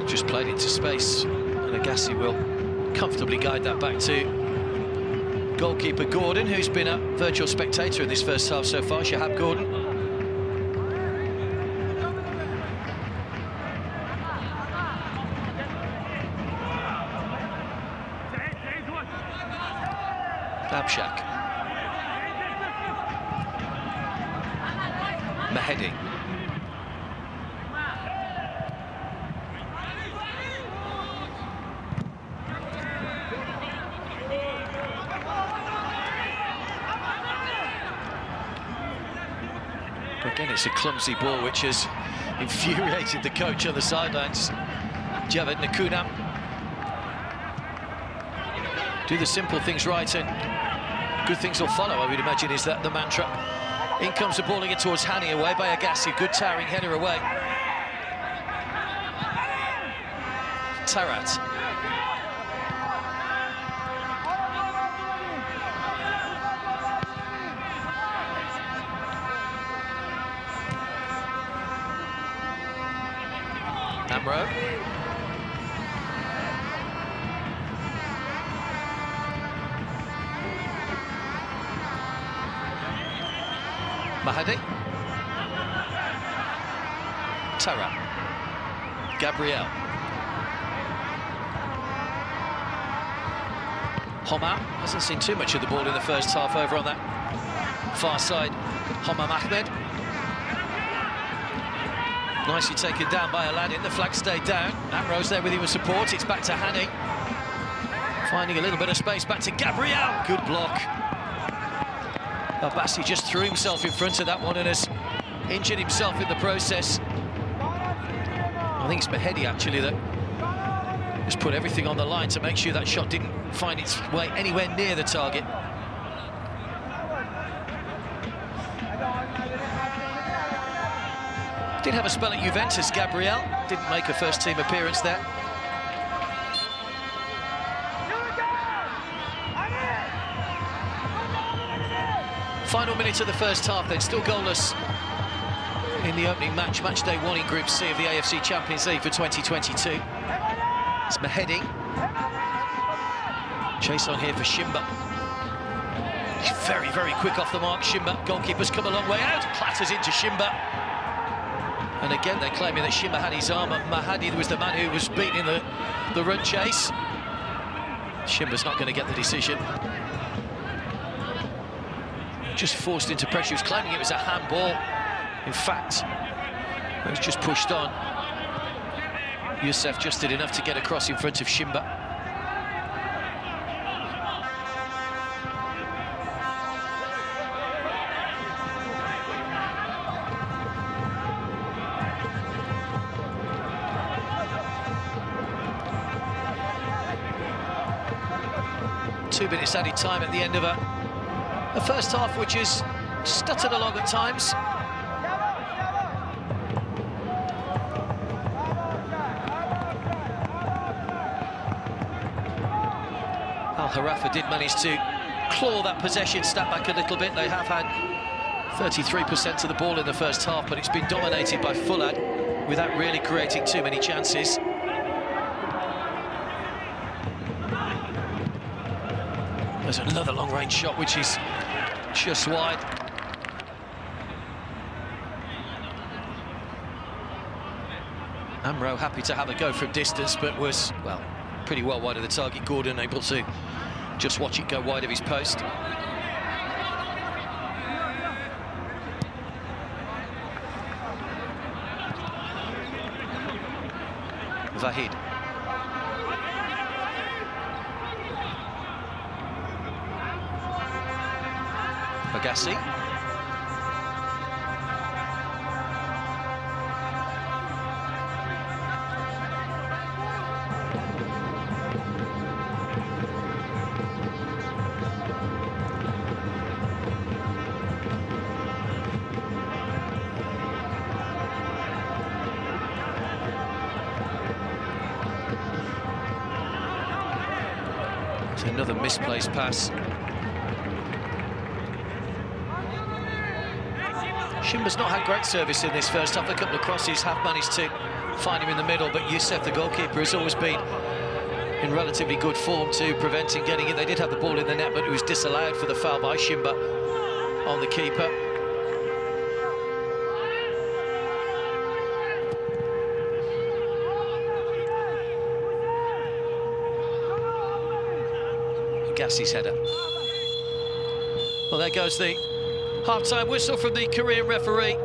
Just played into space, and Agassi will comfortably guide that back to goalkeeper Gordon, who's been a virtual spectator in this first half so far. Shahab Gordon. Abshak. Mahedi. Again, it's a clumsy ball which has infuriated the coach on the sidelines, Javed Nakunam. Do the simple things right and good things will follow, I would imagine, is that the mantra. In comes the ball again towards Hani, away by Agassi. Good towering header away. Tarat. Amro. Mahedi. Tara. Gabriel. Homam hasn't seen too much of the ball in the first half over on that far side. Homam Ahmed. Nicely taken down by Aladdin. The flag stayed down. Amro's there with him with support. It's back to Hani. Finding a little bit of space. Back to Gabriel. Good block. Abbasi just threw himself in front of that one and has injured himself in the process. I think it's Mahedi, actually, that has put everything on the line to make sure that shot didn't find its way anywhere near the target. Did have a spell at Juventus, Gabriel. Didn't make a first-team appearance there. Final minute of the first half then, still goalless in the opening match, match day 1 in Group C of the AFC Champions League for 2022. It's Mahedi. Chase on here for Shimba. He's very, very quick off the mark, Shimba. Goalkeeper's come a long way out, clatters into Shimba. And again, they're claiming that Shimba had his arm. Mahedi was the man who was beaten in the run chase. Shimba's not going to get the decision. Just forced into pressure. He was claiming it was a handball. In fact, it was just pushed on. Youssef just did enough to get across in front of Shimba. Two minutes added time at the end of a first half which is stuttered along at times. Al Gharafa did manage to claw that possession stat back a little bit. They have had 33% of the ball in the first half, but it's been dominated by FOOLAD. without really creating too many chances. There's another long-range shot, which is just wide. Amro happy to have a go from distance, but was, well, pretty well wide of the target. Gordon able to just watch it go wide of his post. Vahid. Agassi. Another misplaced pass. Shimba's not had great service in this first half. A couple of crosses have managed to find him in the middle, but Youssef, the goalkeeper, has always been in relatively good form to prevent him getting it. They did have the ball in the net, but it was disallowed for the foul by Shimba on the keeper. Gassi's header. Well, there goes the half-time whistle from the Korean referee.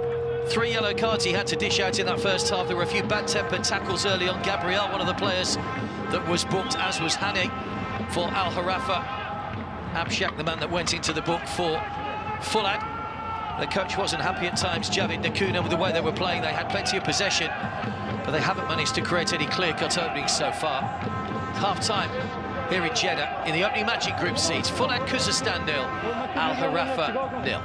3 yellow cards he had to dish out in that first half. There were a few bad-tempered tackles early on. Gabriel, one of the players that was booked, as was Hani for Al Gharafa. Abshak, the man that went into the book for FOOLAD. The coach wasn't happy at times, Javid Nakuna, with the way they were playing. They had plenty of possession, but they haven't managed to create any clear-cut openings so far. Half-time here in Jeddah, in the opening match in Group C. It's FOOLAD Khuzestan 0, Al Gharafa 0.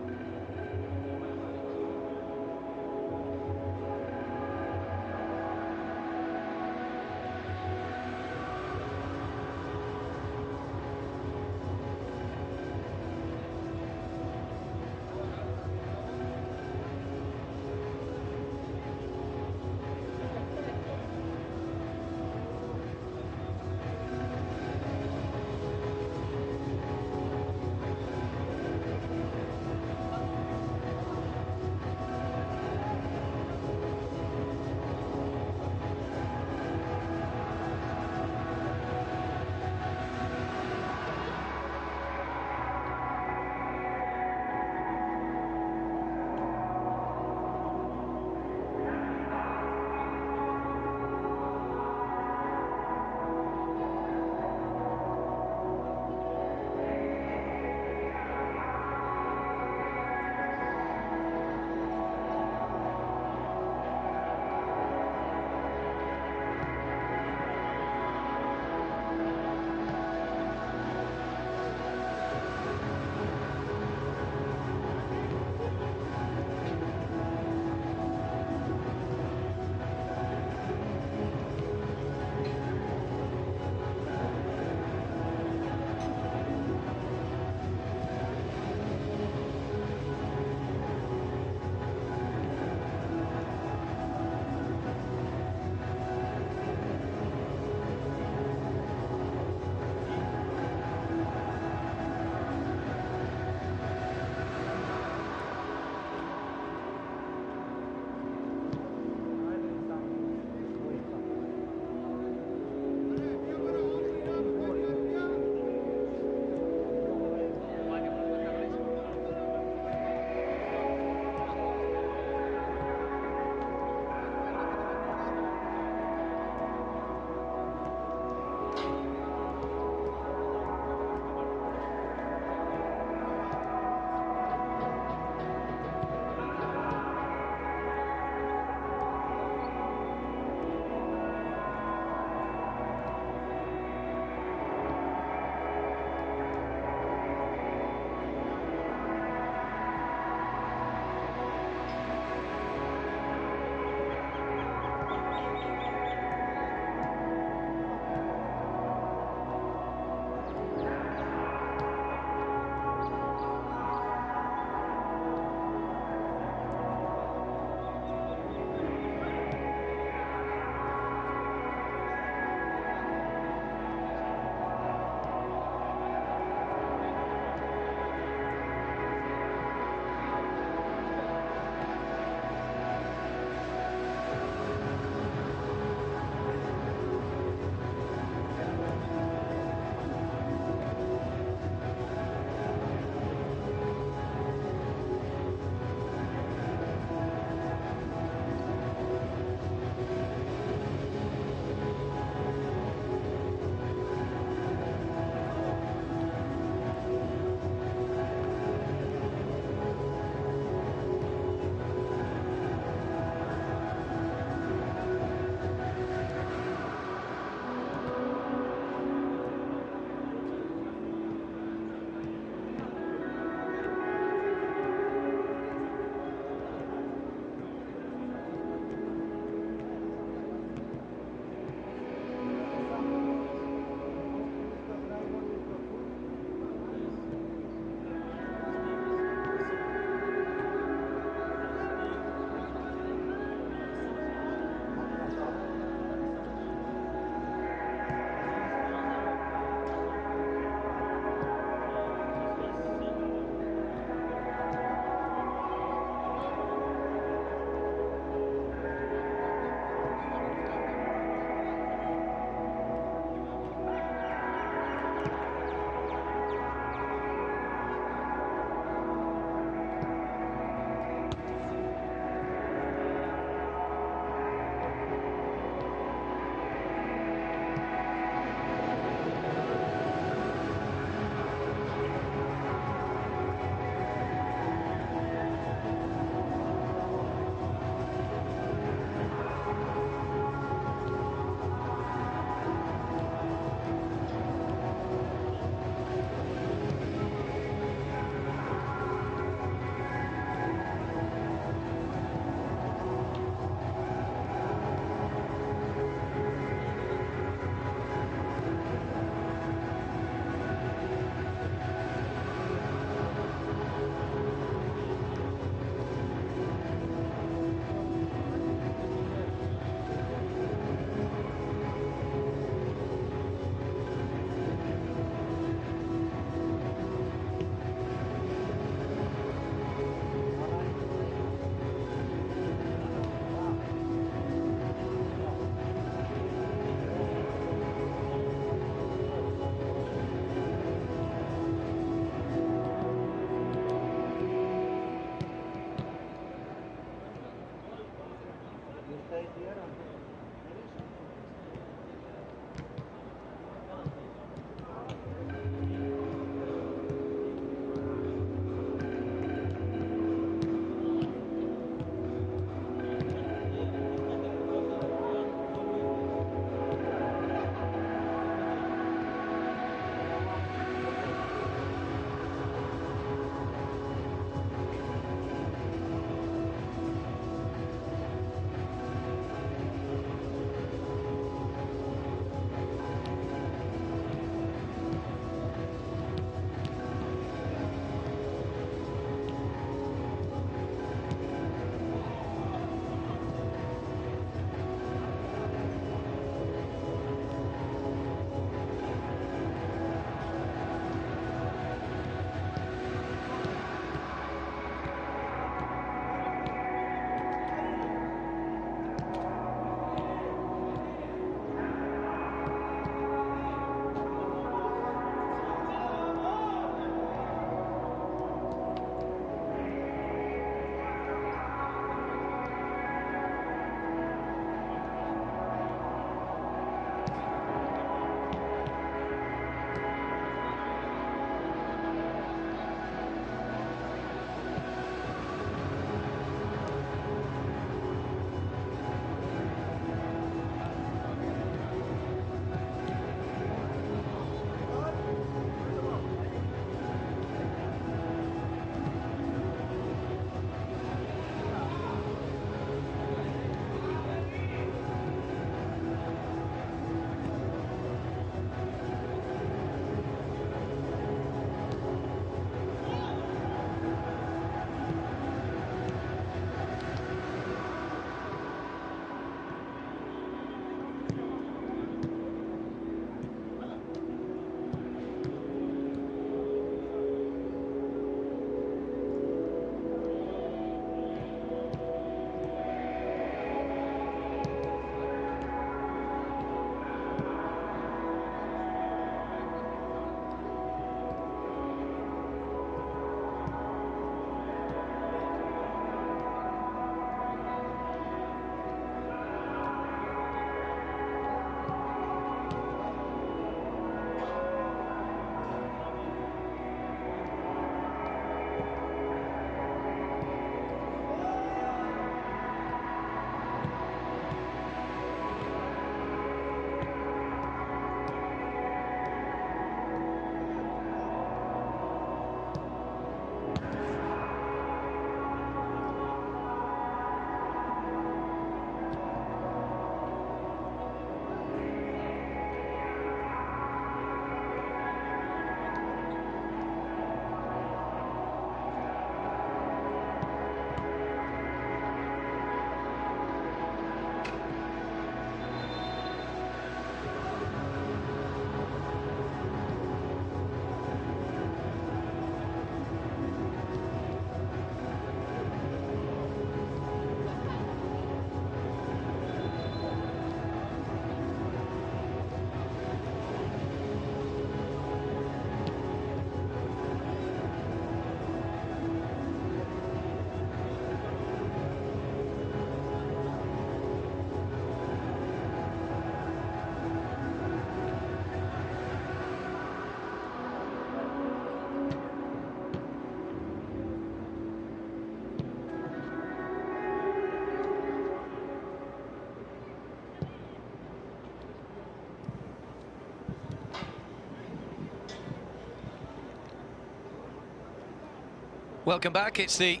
Welcome back. It's the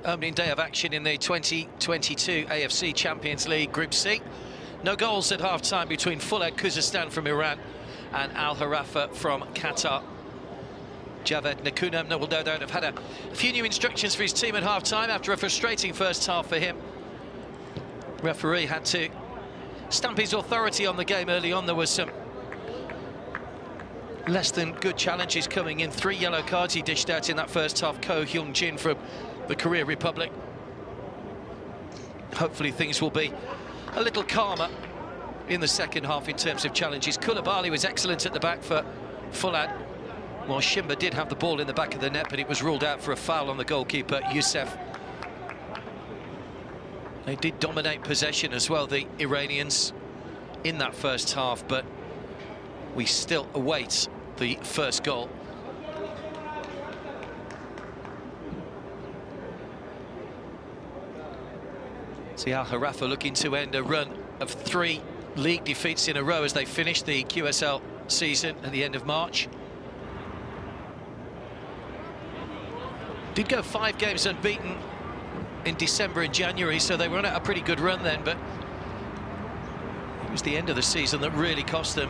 opening day of action in the 2022 AFC Champions League Group C. No goals at half-time between FOOLAD Khouzeistan from Iran and Al Gharafa from Qatar. Javed Nakunam will no doubt have had a few new instructions for his team at half-time after a frustrating first half for him. Referee had to stamp his authority on the game early on. There was some less than good challenges coming in. 3 yellow cards he dished out in that first half. Ko Hyung-jin from the Korea Republic. Hopefully things will be a little calmer in the second half in terms of challenges. Koulibaly was excellent at the back for FOOLAD, while Shimba did have the ball in the back of the net, but it was ruled out for a foul on the goalkeeper, Youssef. They did dominate possession as well, the Iranians, in that first half, but we still await the first goal. See Al Gharafa looking to end a run of 3 league defeats in a row as they finish the QSL season at the end of March. Did go 5 games unbeaten in December and January, so they were on a pretty good run then, but it was the end of the season that really cost them.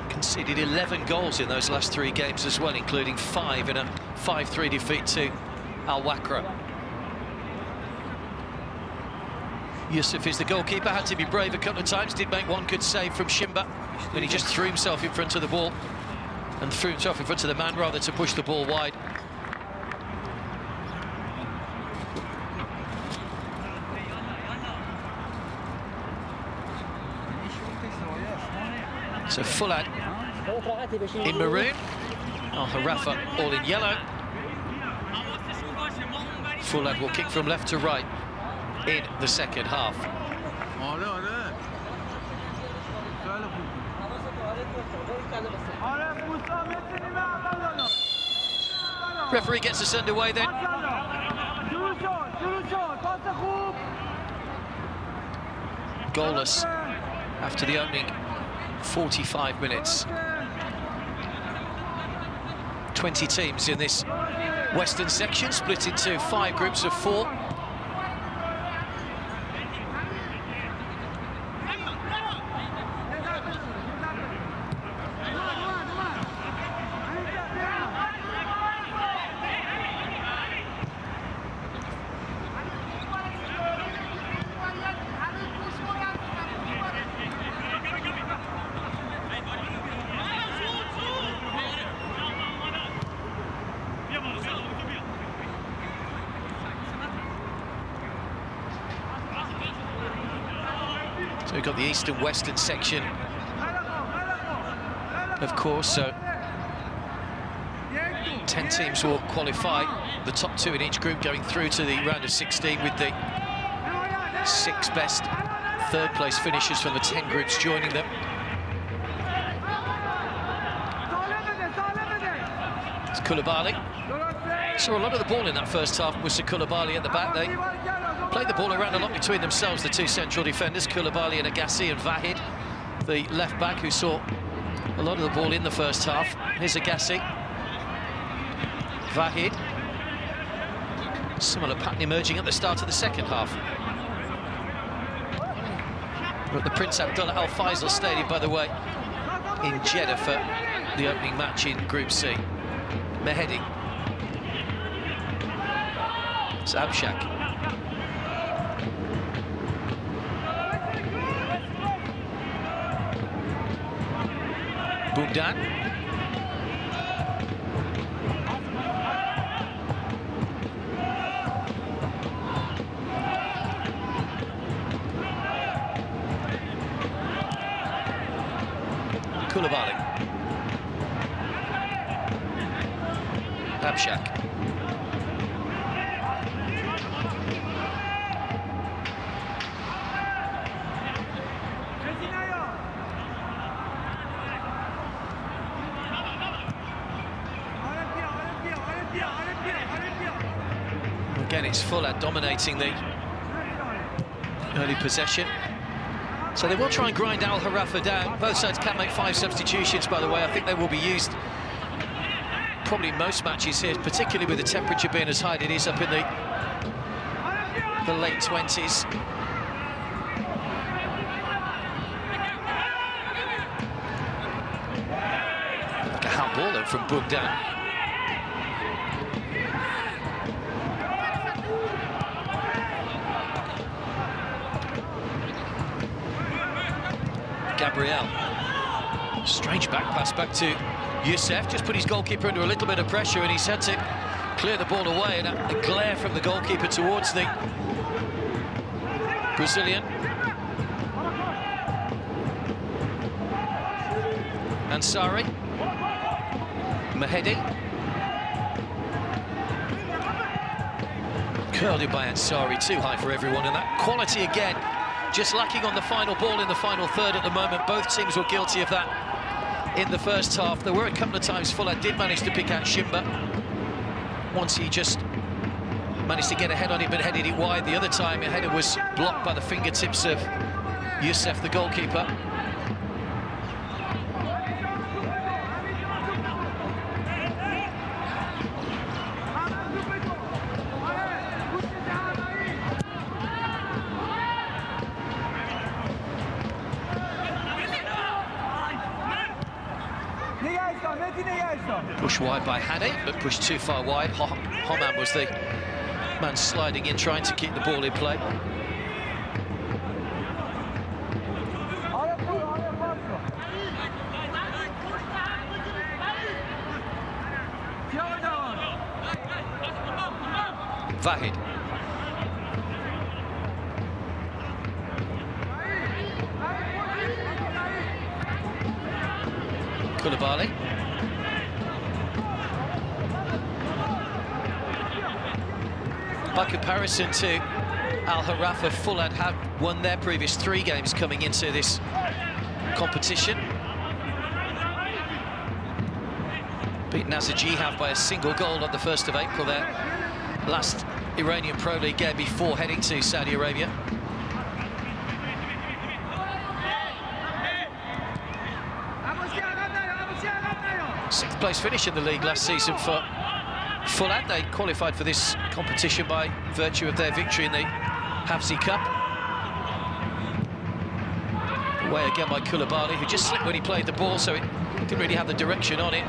Conceded 11 goals in those last 3 games as well, including 5 in a 5-3 defeat to Al Wakra. Youssef is the goalkeeper, had to be brave a couple of times, did make one good save from Shimba, then he just threw himself in front of the ball and threw himself in front of the man rather to push the ball wide. So FOOLAD in maroon, Al Gharafa all in yellow. FOOLAD will kick from left to right in the second half. Referee gets us underway then. Goalless after the opening 45 minutes. 20 teams in this western section, split into 5 groups of 4. So we've got the east and western section, of course, so 10 teams will qualify, the top 2 in each group going through to the round of 16, with the 6 best third-place finishers from the 10 groups joining them. It's Koulibaly. Saw a lot of the ball in that first half with Koulibaly at the back. They played the ball around a lot between themselves, the 2 central defenders, Koulibaly and Agassi, and Vahid, the left-back, who saw a lot of the ball in the first half. Here's Agassi. Vahid. Similar pattern emerging at the start of the second half. We're at the Prince Abdullah Al Faisal Stadium, by the way, in Jeddah for the opening match in Group C. Mehedi. It's Abshak. Bugdan. Koulibaly. Abshak. Again, it's FOOLAD dominating the early possession. So they will try and grind Al Gharafa down. Both sides can make 5 substitutions, by the way. I think they will be used probably most matches here, particularly with the temperature being as high as it is up in the late 20s. Like a handball then from Bugdan. Gabriel. Strange back pass back to Youssef. Just put his goalkeeper under a little bit of pressure and he's had to clear the ball away, and a glare from the goalkeeper towards the Brazilian. Ansari. Mahedi. Curled in by Ansari, too high for everyone, and that quality again, just lacking on the final ball in the final third at the moment. Both teams were guilty of that in the first half. There were a couple of times FOOLAD did manage to pick out Shimba. Once he just managed to get ahead on it but headed it wide. The other time the header was blocked by the fingertips of Youssef, the goalkeeper. Pushed wide by Hane, but pushed too far wide. Homan was the man sliding in, trying to keep the ball in play. Vahid. Koulibaly. By comparison to Al Gharafa, FOOLAD have won their previous 3 games coming into this competition. Beat Nasser Jihad by a single goal on the 1st of April, their last Iranian Pro League game before heading to Saudi Arabia. Sixth place finish in the league last season for FOOLAD. They qualified for this competition by virtue of their victory in the AFC Cup. Away again by Koulibaly, who just slipped when he played the ball, so it didn't really have the direction on it.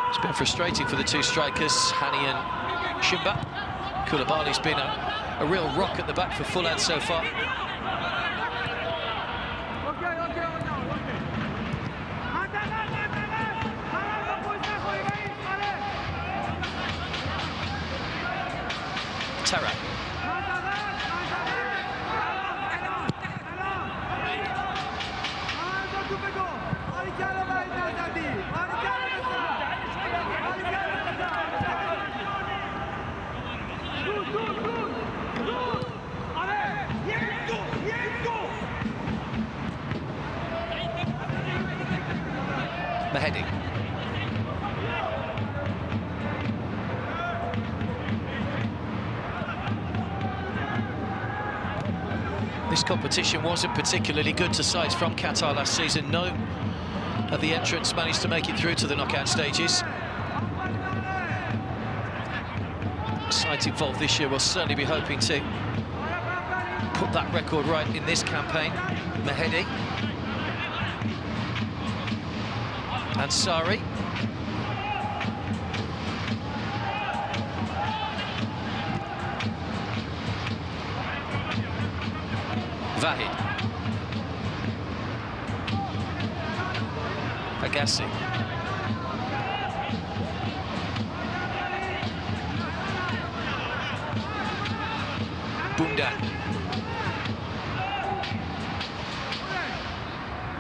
It's been frustrating for the 2 strikers, Hani and Shimba. Koulibaly's been a real rock at the back for FOOLAD so far. Terra. Mahedi. This competition wasn't particularly good to sides from Qatar last season. No of the entrants managed to make it through to the knockout stages. Sides involved this year will certainly be hoping to put that record right in this campaign. Mahedi. Ansari. Vahid. Agassi. Bugdan.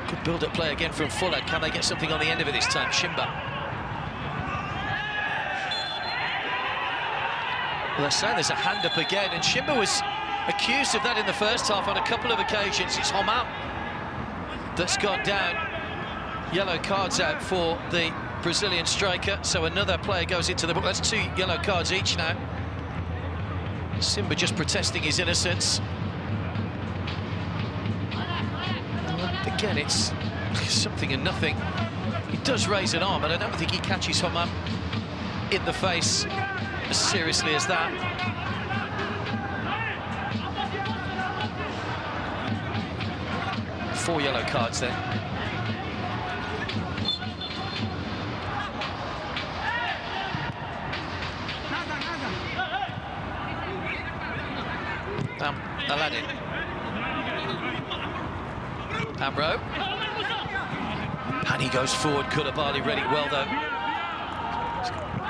Good build-up play again from FOOLAD. Can they get something on the end of it this time? Shimba. Well, they're saying there's a hand up again, and Shimba was accused of that in the first half on a couple of occasions. It's Homan that's gone down. Yellow cards out for the Brazilian striker, so another player goes into the book. That's 2 yellow cards each now. Simba just protesting his innocence. And again, it's something and nothing He does raise an arm, but I don't think he catches Hammam in the face as seriously as that. Four yellow cards then. Aladdin. Amro. And he goes forward. Koulibaly ready well, though.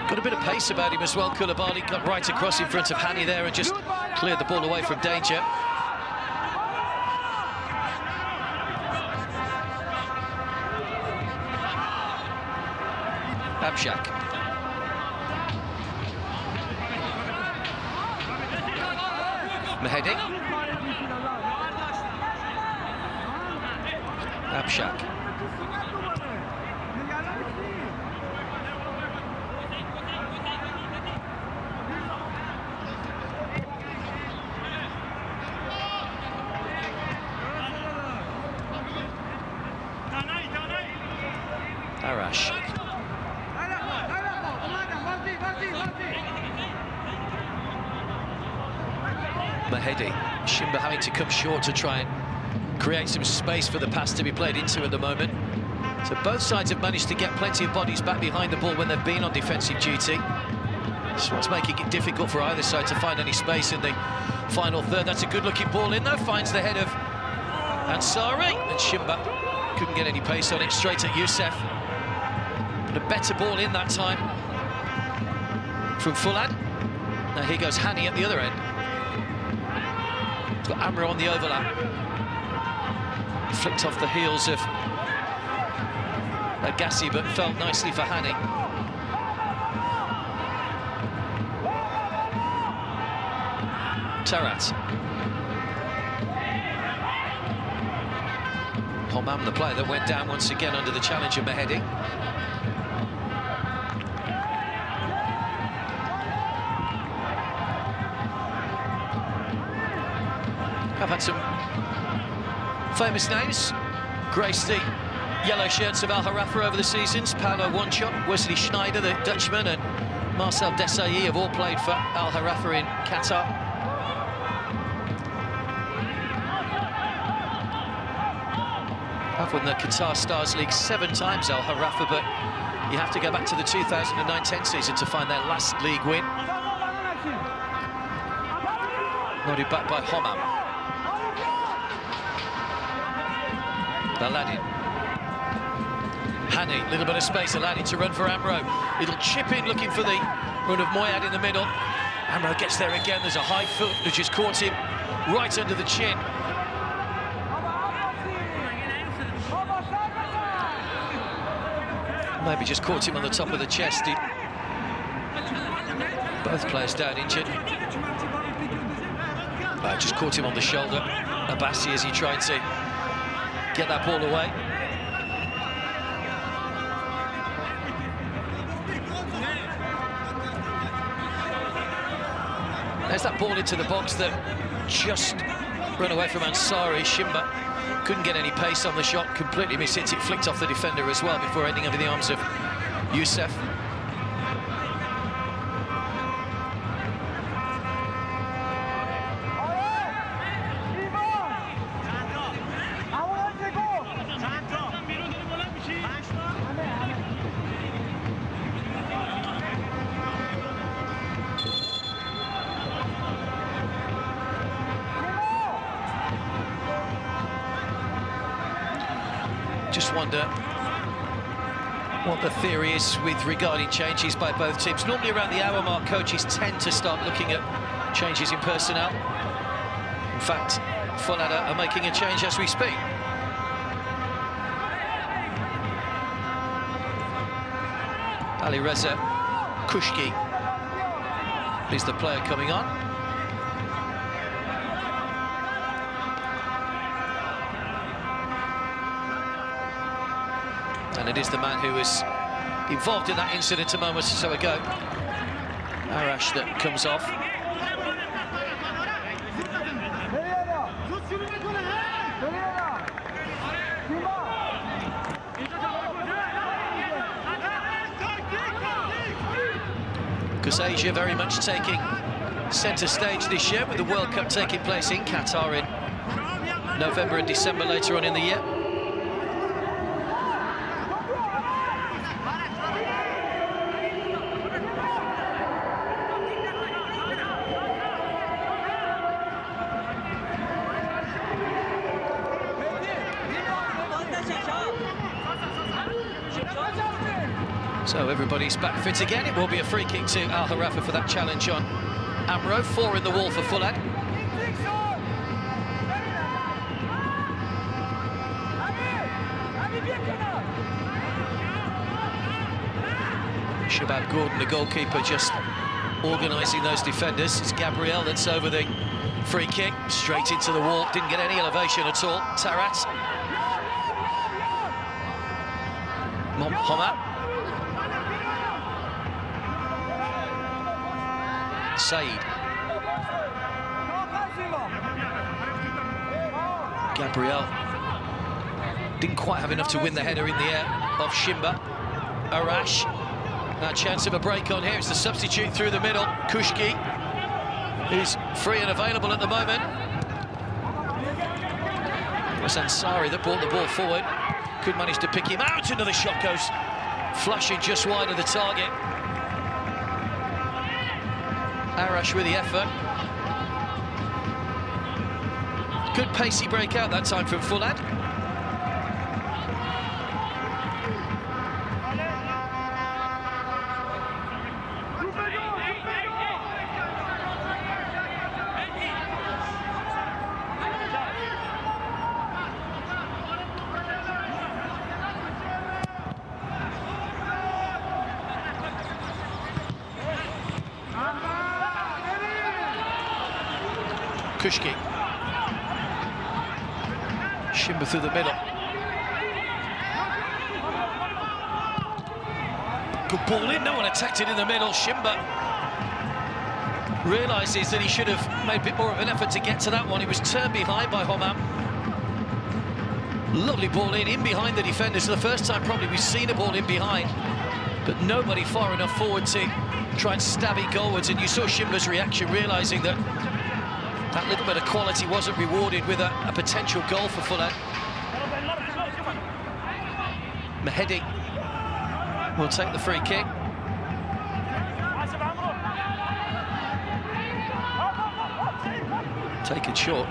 Got a bit of pace about him as well. Koulibaly got right across in front of Hani there and just cleared the ball away from danger. Abshak. Mehedi. Abshak. Arash. Mehedi. Shimba having to come short to try and create some space for the pass to be played into at the moment. So both sides have managed to get plenty of bodies back behind the ball when they've been on defensive duty. That's what's making it difficult for either side to find any space in the final third. That's a good-looking ball in, though. Finds the head of Ansari. And Shimba couldn't get any pace on it. Straight at Youssef. But a better ball in that time from Foolad. Now here goes Hani at the other end. He's got Amro on the overlap. Flicked off the heels of Agassi, but felt nicely for Hani. Tarat. Hammam, the player that went down once again under the challenge of Mehedi. I've had some famous names grace the yellow shirts of Al Gharafa over the seasons. Paulo Wanchop, Wesley Schneider, the Dutchman, and Marcel Desailly have all played for Al Gharafa in Qatar. I've won the Qatar Stars League 7 times, Al Gharafa, but you have to go back to the 2009-10 season to find their last league win. Nodded back by Hammam. Aladdin. Hani, little bit of space, Aladdin to run for Amro. Little chip in, looking for the run of Moyad in the middle. Amro gets there again, there's a high foot which just caught him right under the chin. Maybe just caught him on the top of the chest. Both players down injured. Just caught him on the shoulder. Abbasi as he tried to get that ball away. There's that ball into the box that just ran away from Ansari. Shimba couldn't get any pace on the shot, completely mishit it, flicked off the defender as well before ending up in the arms of Youssef. Just wonder what the theory is with regarding changes by both teams. Normally around the hour mark, coaches tend to start looking at changes in personnel. In fact, FOOLAD are making a change as we speak. Ali Reza Kushki is the player coming on. And it is the man who was involved in that incident a moment or so ago. Arash that comes off. because Asia very much taking centre stage this year, with the World Cup taking place in Qatar in November and December later on in the year. So everybody's back fit again. It will be a free kick to Al Gharafa for that challenge on Amro. 4 in the wall for FOOLAD. Shabab Gordon, the goalkeeper, just organising those defenders. It's Gabriel that's over the free kick, straight into the wall. Didn't get any elevation at all. Tarat. Mohamed. Said. Gabriel didn't quite have enough to win the header in the air off Shimba. Arash. Now chance of a break on here. It's the substitute through the middle. Kushki, who's free and available at the moment. It was Ansari that brought the ball forward. Could manage to pick him out. Another shot goes flashing just wide of the target. Arash with the effort. Good pacey breakout that time from FOOLAD. Kushki. Shimba through the middle. Good ball in, no one attacked it in the middle. Shimba realises that he should have made a bit more of an effort to get to that one. He was turned behind by Homam. Lovely ball in behind the defenders. For the first time probably we've seen a ball in behind, but nobody far enough forward to try and stab it goalwards. And you saw Shimba's reaction, realising that that little bit of quality wasn't rewarded with a potential goal for FOOLAD. Mahedi will take the free kick. Taken short.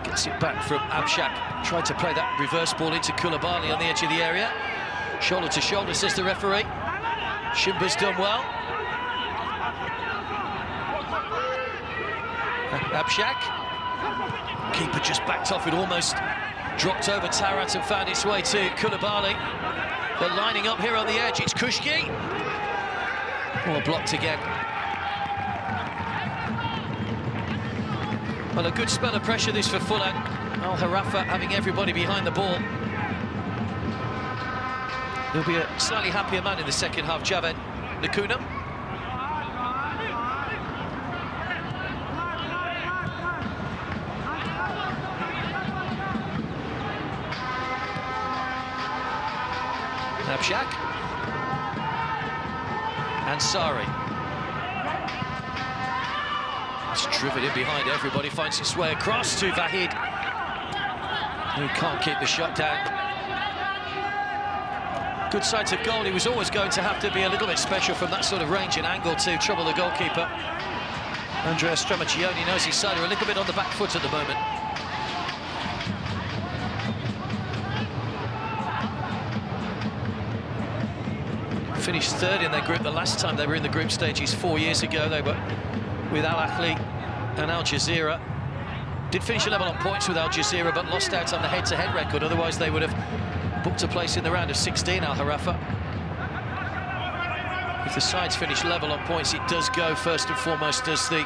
Gets it back from Abshak. Tried to play that reverse ball into Koulibaly on the edge of the area. Shoulder to shoulder, says the referee. Shimba's done well. Abshak. Keeper just backed off. It almost dropped over Tarat and found its way to Koulibaly. They're lining up here on the edge. It's Kushki. Oh, blocked again. Well, a good spell of pressure this for FOOLAD. Al Gharafa having everybody behind the ball. There'll be a slightly happier man in the second half, Javed Nakuna. Abshak. Ansari. It's driven in behind everybody, finds its way across to Vahid, who can't keep the shot down. Good sight of goal. He was always going to have to be a little bit special from that sort of range and angle to trouble the goalkeeper. Andrea Stramaccioni knows his side are a little bit on the back foot at the moment. Finished third in their group. The last time they were in the group stages 4 years ago, they were with Al Ahly and Al Jazeera. Did finish a level on points with Al Jazeera, but lost out on the head-to-head record. Otherwise, they would have booked a place in the round of 16, Al Gharafa. If the sides finish level on points, it does go first and foremost as the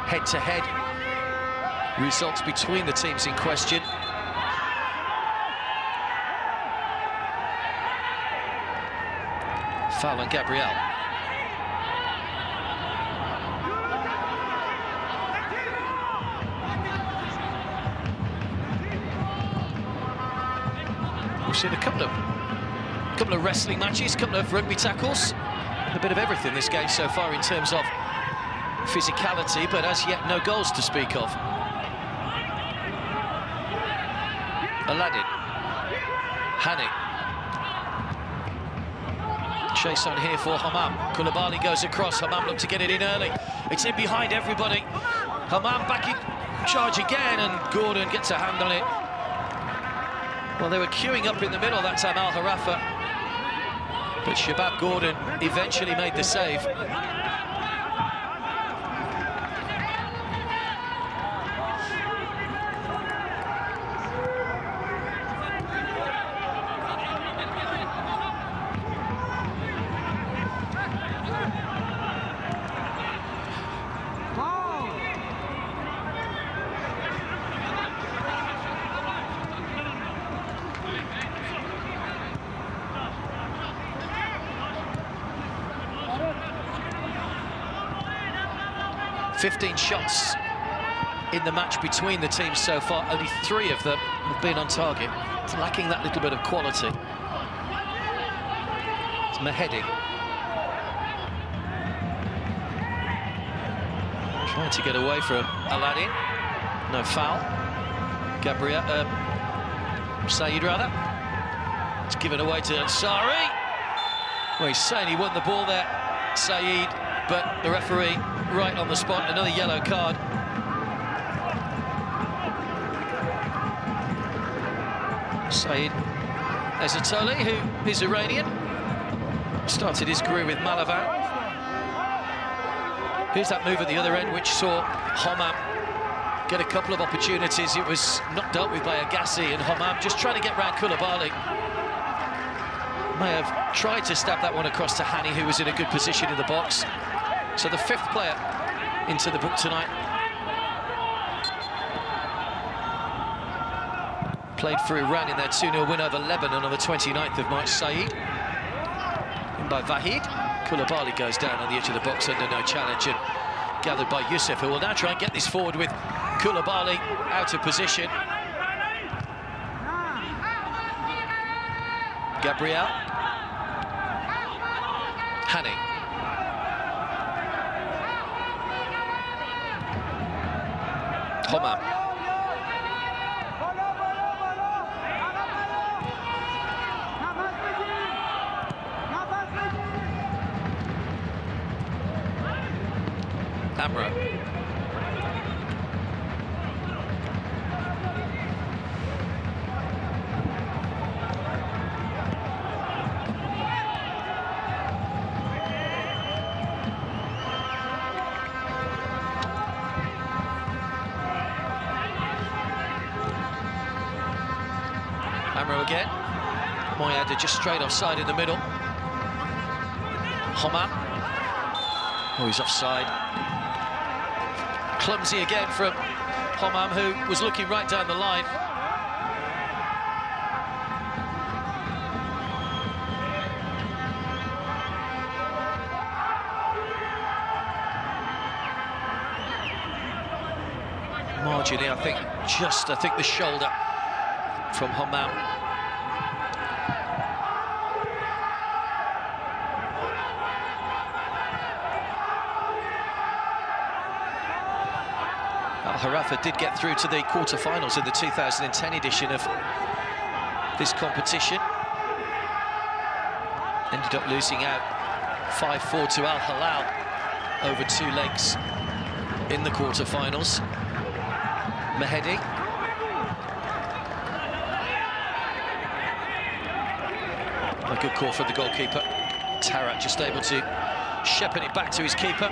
head-to-head results between the teams in question. Foul on Gabriel. We've seen a couple of wrestling matches, a couple of rugby tackles. a bit of everything this game so far in terms of physicality, but as yet no goals to speak of. Aladdin. Hani. Chase on here for Hammam. Koulibaly goes across. Hammam looked to get it in early. It's in behind everybody. Hammam back in charge again, and Gordon gets a hand on it. Well, they were queuing up in the middle that time, Al Gharafa. But Shabab Gordon eventually made the save. "15 shots in the match between the teams so far. Only 3 of them have been on target. It's lacking that little bit of quality. It's Mehedi. Trying to get away from Aladdin. No foul. Saeed rather. It's given away to Ansari. Well, he's saying he won the ball there, Saeed, but the referee right on the spot, another yellow card. Saeed Ezatoli, who is Iranian, started his career with Malavan. Here's that move at the other end, which saw Hammam get a couple of opportunities. It was not dealt with by Agassi, and Hammam just trying to get round Koulibaly. May have tried to stab that one across to Hani, who was in a good position in the box. So the 5th player into the book tonight. Played for Iran in their 2-0 win over Lebanon on the 29th of March. Saeed in by Vahid. Koulibaly goes down on the edge of the box under no challenge, and gathered by Youssef, who will now try and get this forward with Koulibaly out of position. Gabriel. Hani. Hammam. Amro. Amro again. Moyada just straight offside in the middle. Hammam. Oh, he's offside. Clumsy again from Hammam, who was looking right down the line. Margin here, I think the shoulder from Hammam. Al Gharafa did get through to the quarter-finals in the 2010 edition of this competition. Ended up losing out 5-4 to Al Hilal over 2 legs in the quarter-finals. Mehedi. A good call from the goalkeeper. Tarat just able to shepherd it back to his keeper.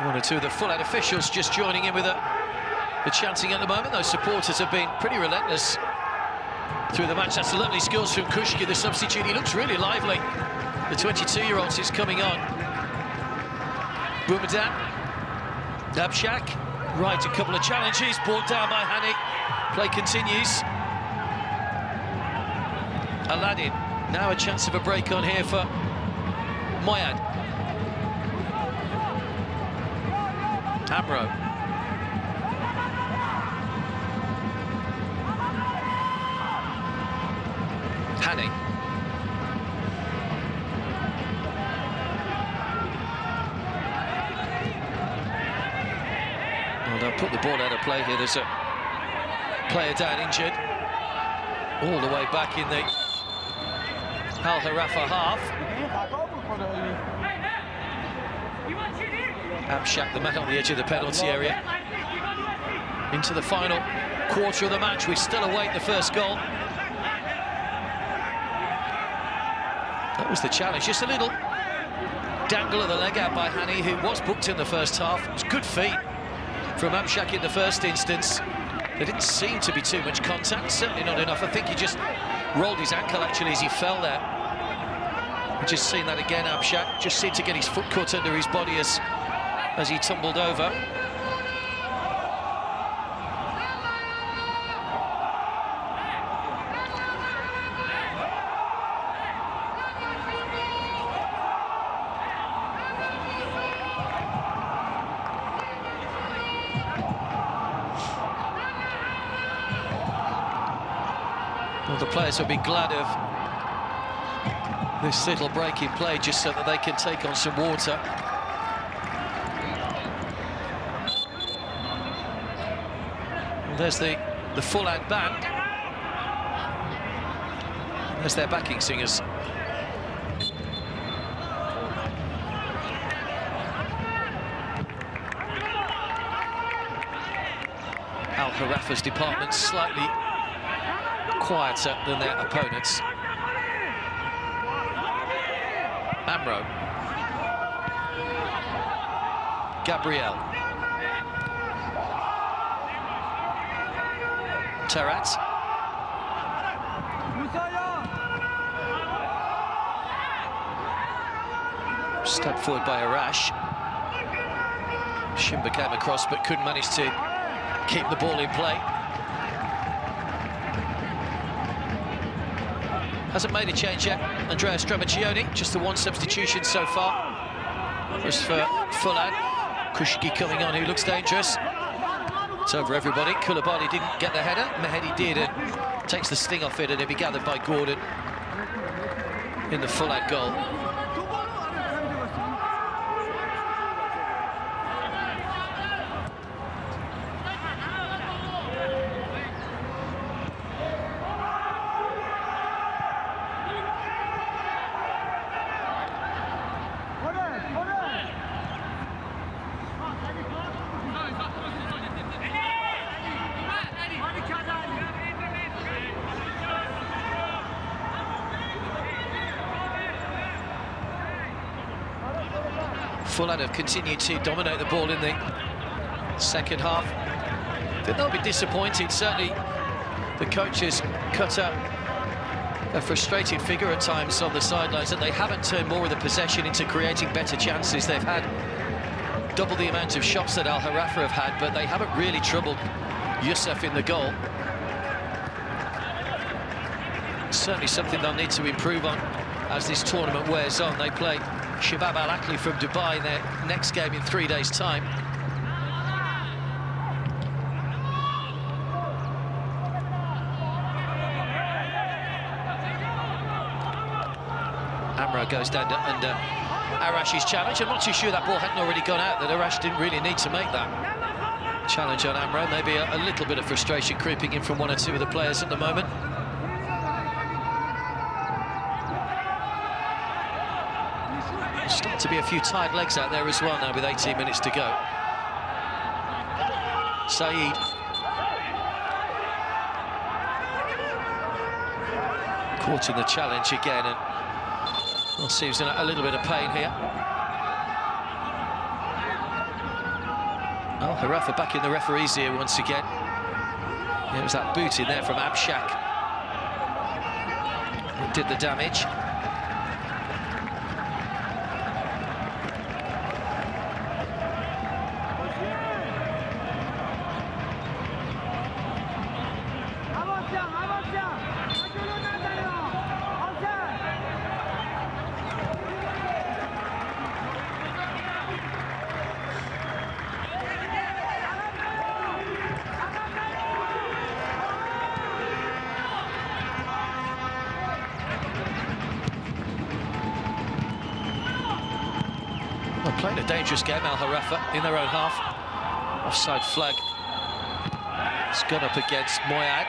One or two of the FOOLAD officials just joining in with the chanting at the moment. Those supporters have been pretty relentless through the match. That's lovely skills from Kushki, the substitute. He looks really lively. The 22-year-old is coming on. Boumadan, Dabshak, Right, a couple of challenges, brought down by Hani. Play continues. Aladdin, now a chance of a break on here for Moyad. Amro. Hani. Well, they'll put the ball out of play here. There's a player down injured. All the way back in the Gharafa half. Abshak, the man on the edge of the penalty area. Into the final quarter of the match. We still await the first goal. That was the challenge. Just a little dangle of the leg out by Hani, who was booked in the first half. It was good feet from Abshak in the first instance. There didn't seem to be too much contact, certainly not enough. I think he just rolled his ankle actually as he fell there. We've just seen that again. Abshak just seemed to get his foot caught under his body as he tumbled over. Well, the players will be glad of this little break in play just so that they can take on some water. Well, there's the FOOLAD band. There's their backing singers. Al Gharafa's department slightly quieter than their opponents. Amro. Gabriel. Tarat. Stabbed forward by Arash. Shimba came across but couldn't manage to keep the ball in play. Hasn't made a change yet, Andrea Stramaccioni, just the one substitution so far. Whereas for FOOLAD, Kushki coming on, who looks dangerous. It's over everybody. Koulibaly didn't get the header, Mehedi did, and takes the sting off it, and it'll be gathered by Gordon in the FOOLAD goal. FOOLAD have continued to dominate the ball in the second half. I think they'll be disappointed. Certainly the coaches, Qatar, a frustrated figure at times on the sidelines, and they haven't turned more of the possession into creating better chances. They've had double the amount of shots that Al Gharafa have had, but they haven't really troubled Youssef in the goal. Certainly something they'll need to improve on as this tournament wears on. They play Shabab Al Ahly from Dubai in their next game in 3 days' time. Amro goes down under Arash's challenge. I'm not too sure that ball hadn't already gone out, that Arash didn't really need to make that challenge on Amro. Maybe a little bit of frustration creeping in from one or two of the players at the moment. Start to be a few tired legs out there as well now with 18 minutes to go. Saeed. Caught in the challenge again, and well, seems in a little bit of pain here. Well, Gharafa back in the referee's ear once again. It was that boot in there from Abshak that did the damage. Playing a dangerous game, Al Gharafa, in their own half. Offside flag. It's gone up against Moyad.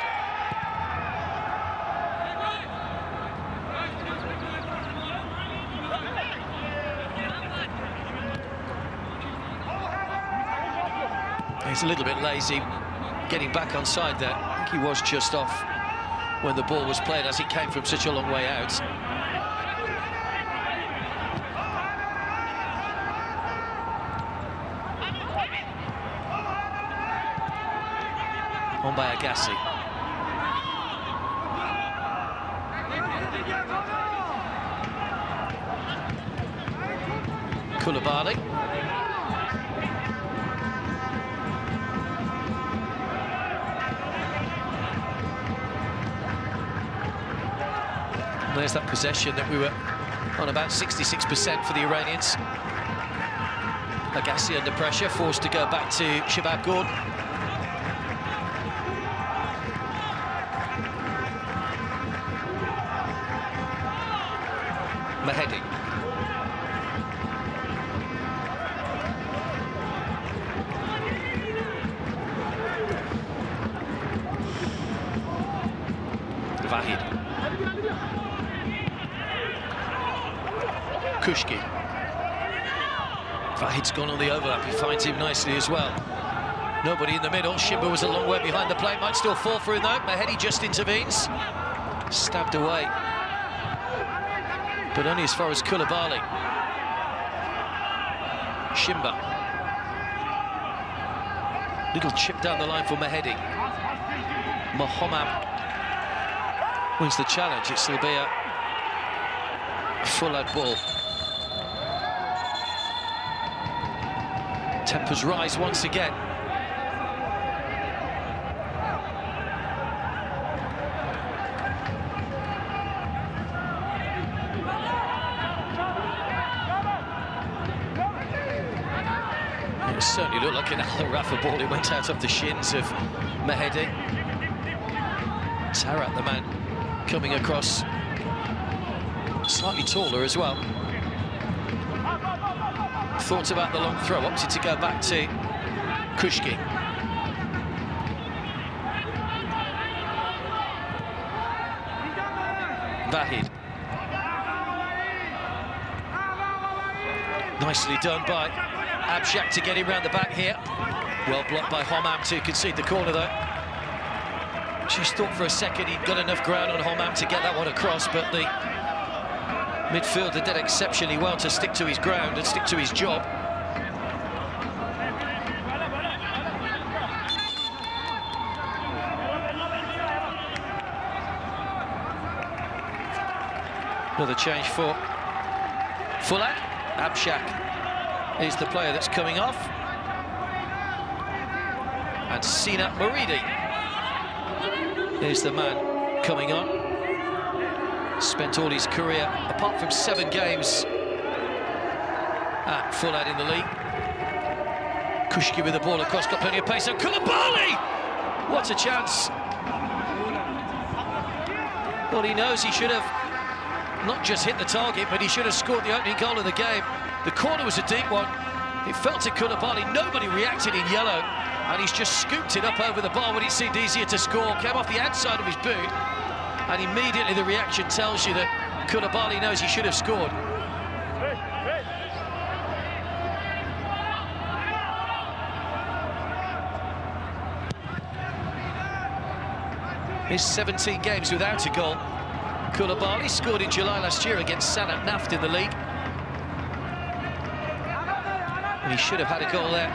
He's a little bit lazy getting back on side there. I think he was just off when the ball was played, as he came from such a long way out. On by Agassi. Koulibaly. There's that possession that we were on, about 66% for the Iranians. Agassi under pressure, forced to go back to Shabab Gordon. Mahedi. Vahid. Kushki. Vahid's gone on the overlap, he finds him nicely as well. Nobody in the middle. Shimba was a long way behind the plate, might still fall through though. Mahedi just intervenes. Stabbed away, but only as far as Koulibaly. Shimba. Little chip down the line for Mahedi. Mohammad wins the challenge. It'll be a FOOLAD ball. Tempers rise once again. It certainly looked like an Al Gharafa ball. It went out of the shins of Mahedi. Tarat, the man coming across, slightly taller as well. Thought about the long throw, opted to go back to Kushki. Vahid. Nicely done by Abshak to get him round the back here. Well blocked by Homam to concede the corner though. Just thought for a second he'd got enough ground on Homam to get that one across, but the midfielder did exceptionally well to stick to his ground and stick to his job. Another change for FOOLAD. Abshak is the player that's coming off. And Sina Maridi is the man coming on. Spent all his career, apart from 7 games, at FOOLAD in the league. Kushki with the ball across, got plenty of pace, and Koulibaly! What a chance! Well, he knows he should have not just hit the target, but he should have scored the opening goal of the game. The corner was a deep one. It fell to Koulibaly. Nobody reacted in yellow, and he's just scooped it up over the bar when it seemed easier to score. Came off the outside of his boot. And immediately the reaction tells you that Koulibaly knows he should have scored. His 17 games without a goal. Koulibaly scored in July last year against Sanat Naft in the league. And he should have had a goal there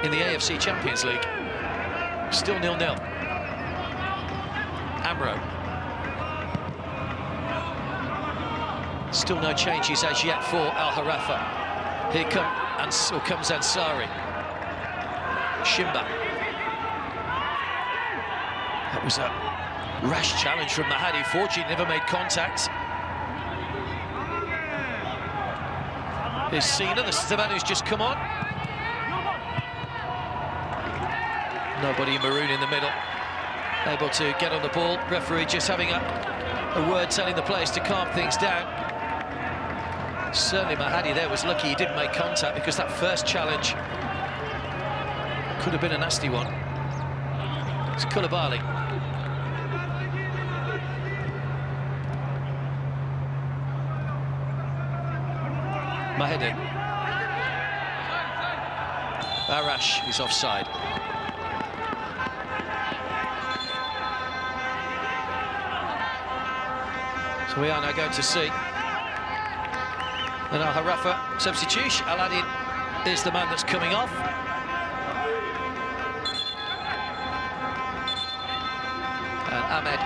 in the AFC Champions League. Still 0-0. Amro. Still no changes as yet for Al Gharafa. Here comes Ansari. Shimba. That was a rash challenge from Mahedi. Fortunately, never made contact. Here's Sina, the man who's just come on. Nobody in maroon in the middle. Able to get on the ball. Referee just having a word telling the players to calm things down. Certainly Mahadi there was lucky he didn't make contact, because that first challenge could have been a nasty one. It's Koulibaly. Mahedi. Arash is offside. So we are now going to see an Gharafa substitution. Aladdin is the man that's coming off. And Ahmed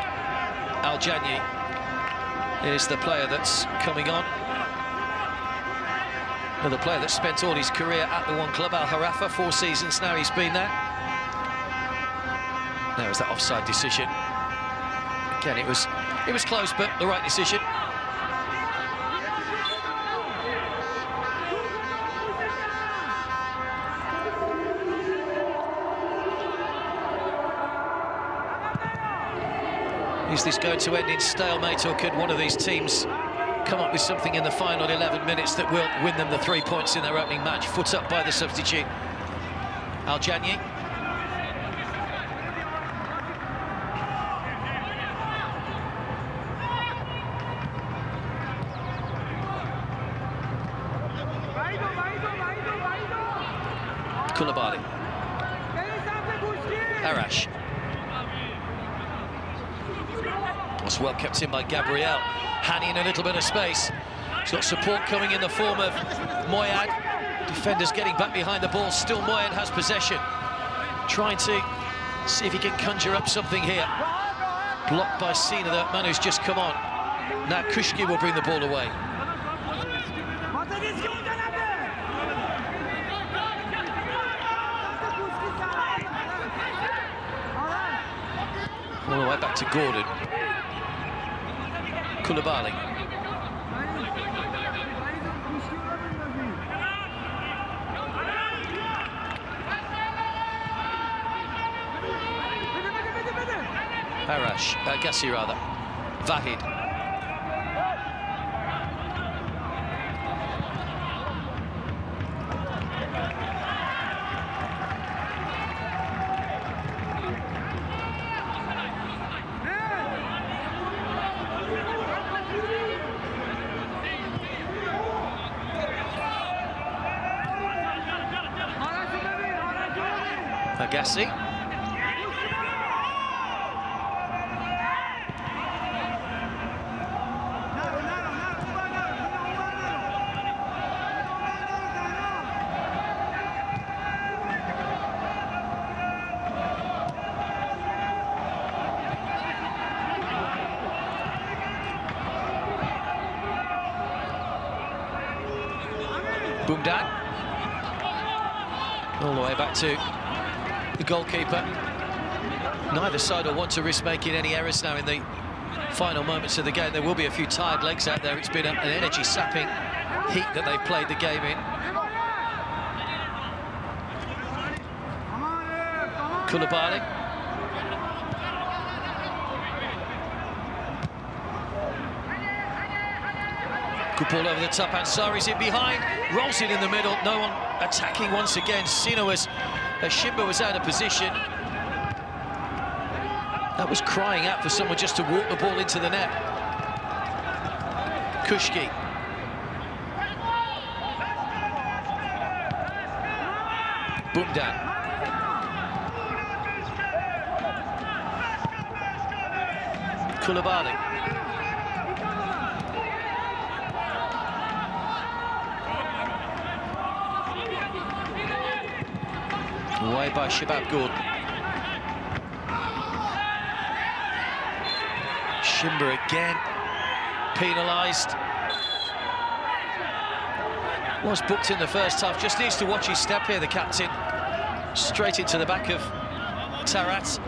Al-Jani is the player that's coming on. Another player that spent all his career at the one club, Gharafa, 4 seasons now he's been there. There was that offside decision. Again, it was close, but the right decision. Is this going to end in stalemate, or could one of these teams come up with something in the final 11 minutes that will win them the 3 points in their opening match? Foot up by the substitute, Al-Jani. Koulibaly. Arash. Was well kept in by Gabriel. Hani in a little bit of space. He's got support coming in the form of Moyad. Defenders getting back behind the ball. Still Moyad has possession. Trying to see if he can conjure up something here. Blocked by Sina, that man who's just come on. Now Kushki will bring the ball away. All the way back to Gordon. Koulibaly. Arash, Gassi rather. Vahid. Agassi. Bumdan. All the way back to the goalkeeper. Neither side will want to risk making any errors now in the final moments of the game. There will be a few tired legs out there. It's been an energy-sapping heat that they've played the game in. Koulibaly. Good ball over the top. Ansari's in behind, rolls it in the middle. No one attacking once again. Shimba was out of position. That was crying out for someone just to walk the ball into the net. Kushki. Bumdan. Koulibaly. Away by Shabab Gordon. Shimba again penalised. Was booked in the first half, just needs to watch his step here, the captain. Straight into the back of Tarat.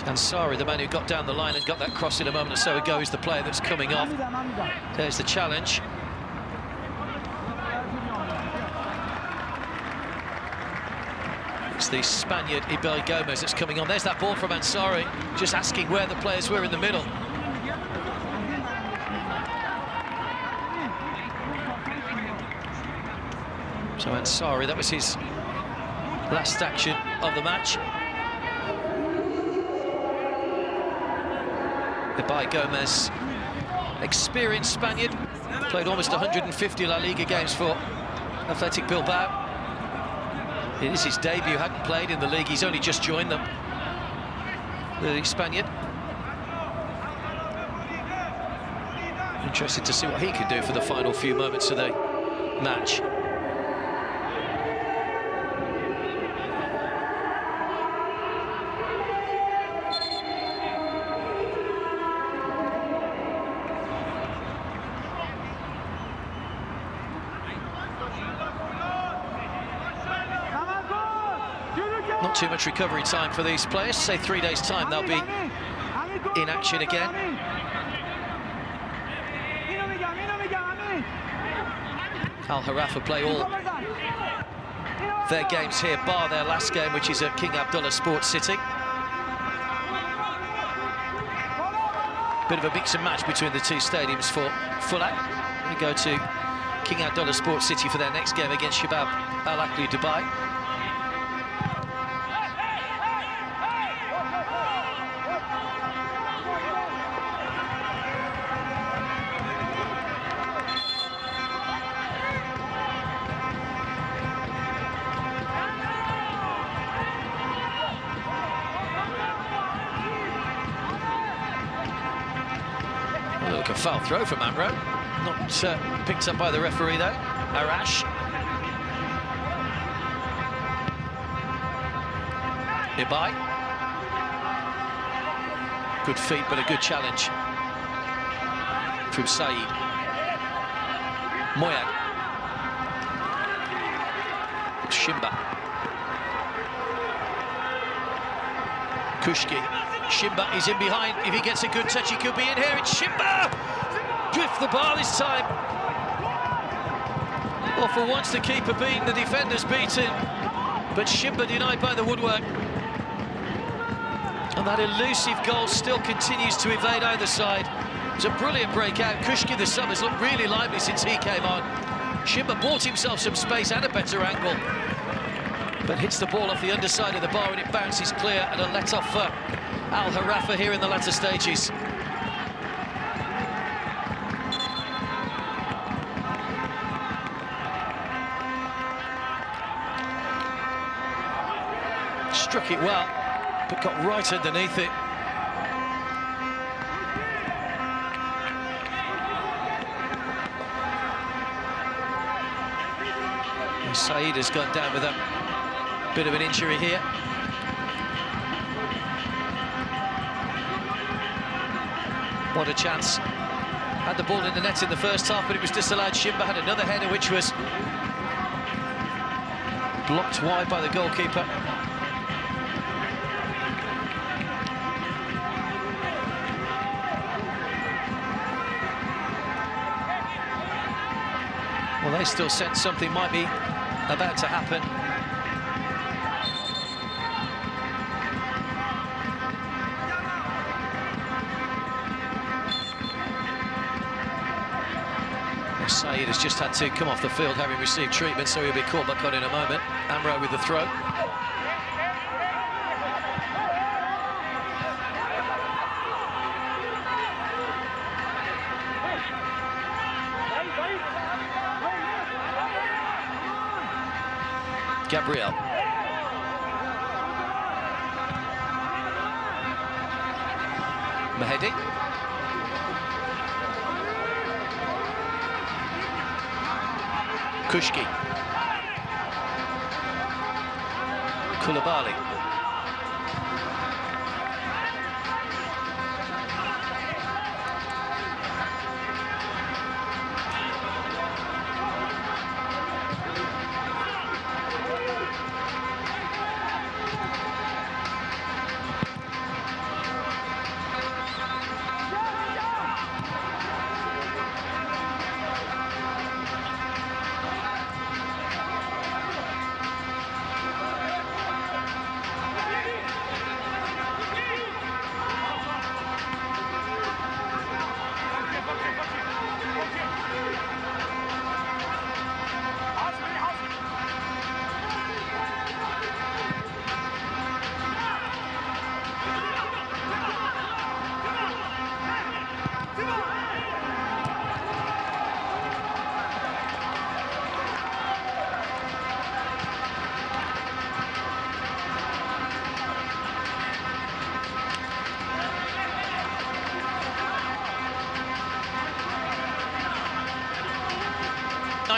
Ansari, the man who got down the line and got that cross in a moment or so ago, is the player that's coming off. There's the challenge. It's the Spaniard Ibai Gomez that's coming on. There's that ball from Ansari, just asking where the players were in the middle. So Ansari, that was his last action of the match. Ibai Gomez, experienced Spaniard, played almost 150 La Liga games for Athletic Bilbao. It is his debut, hadn't played in the league, he's only just joined them, the Spaniard. Interested to see what he can do for the final few moments of the match. Not too much recovery time for these players. Say 3 days' time they'll be in action again. Al Gharafa play all their games here, bar their last game, which is at King Abdullah Sports City. Bit of a mix and match between the two stadiums for FOOLAD. They go to King Abdullah Sports City for their next game against Shabab Al Ahly Dubai. Look, a foul throw from Amro. Not picked up by the referee, though. Arash. Ibai. Good feet, but a good challenge from Saeed. Moyad. Shimba. Kushki. Shimba is in behind. If he gets a good touch, he could be in here. It's Shimba! Drift the bar this time. Well, for once the keeper beaten, the defender's beaten. But Shimba denied by the woodwork. And that elusive goal still continues to evade either side. It was a brilliant breakout. Kushki, the sub, has looked really lively since he came on. Shimba bought himself some space and a better angle, but hits the ball off the underside of the bar and it bounces clear, and a let-off for Al Gharafa here in the latter stages. Struck it well, but got right underneath it. And Saeed has gone down with a bit of an injury here. What a chance. Had the ball in the net in the first half, but it was disallowed. Shimba had another header which was blocked wide by the goalkeeper. Well, they still sense something might be about to happen. Saeed has just had to come off the field having received treatment, so he'll be called back on in a moment. Amro with the throw. Gabriel. Mahedi. Kushki. Koulibaly.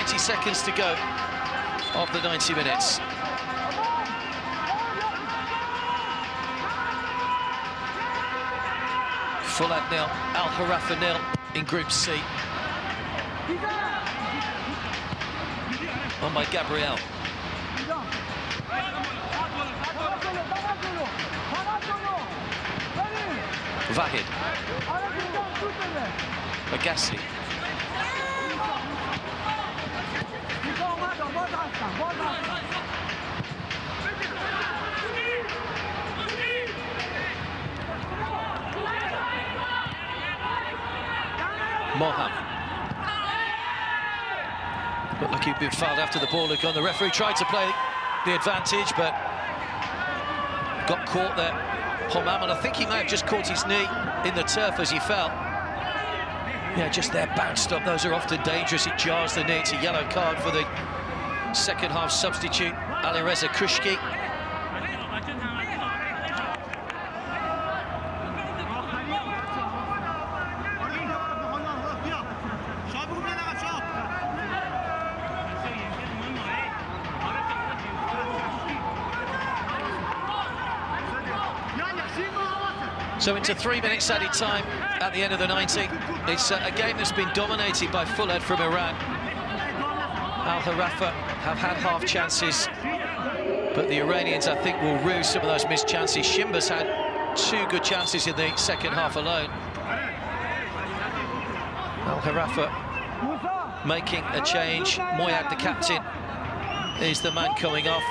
90 seconds to go of the 90 minutes. FOOLAD 0, Al Gharafa 0 in Group C. On by Gabriel. Vahid. Agassi. Moham. Looked like he'd been fouled after the ball had gone. The referee tried to play the advantage, but got caught there. Homam, and I think he may have just caught his knee in the turf as he fell. Yeah, just there, bounced up. Those are often dangerous. It jars the knee. It's a yellow card for the second half substitute, Alireza Kushki. So into 3 minutes added time at the end of the 90. It's a game that's been dominated by FOOLAD from Iran. Al Gharafa have had half chances, but the Iranians, I think, will rue some of those missed chances. Shimba's had 2 good chances in the second half alone. Al Gharafa making a change. Moyad, the captain, is the man coming off.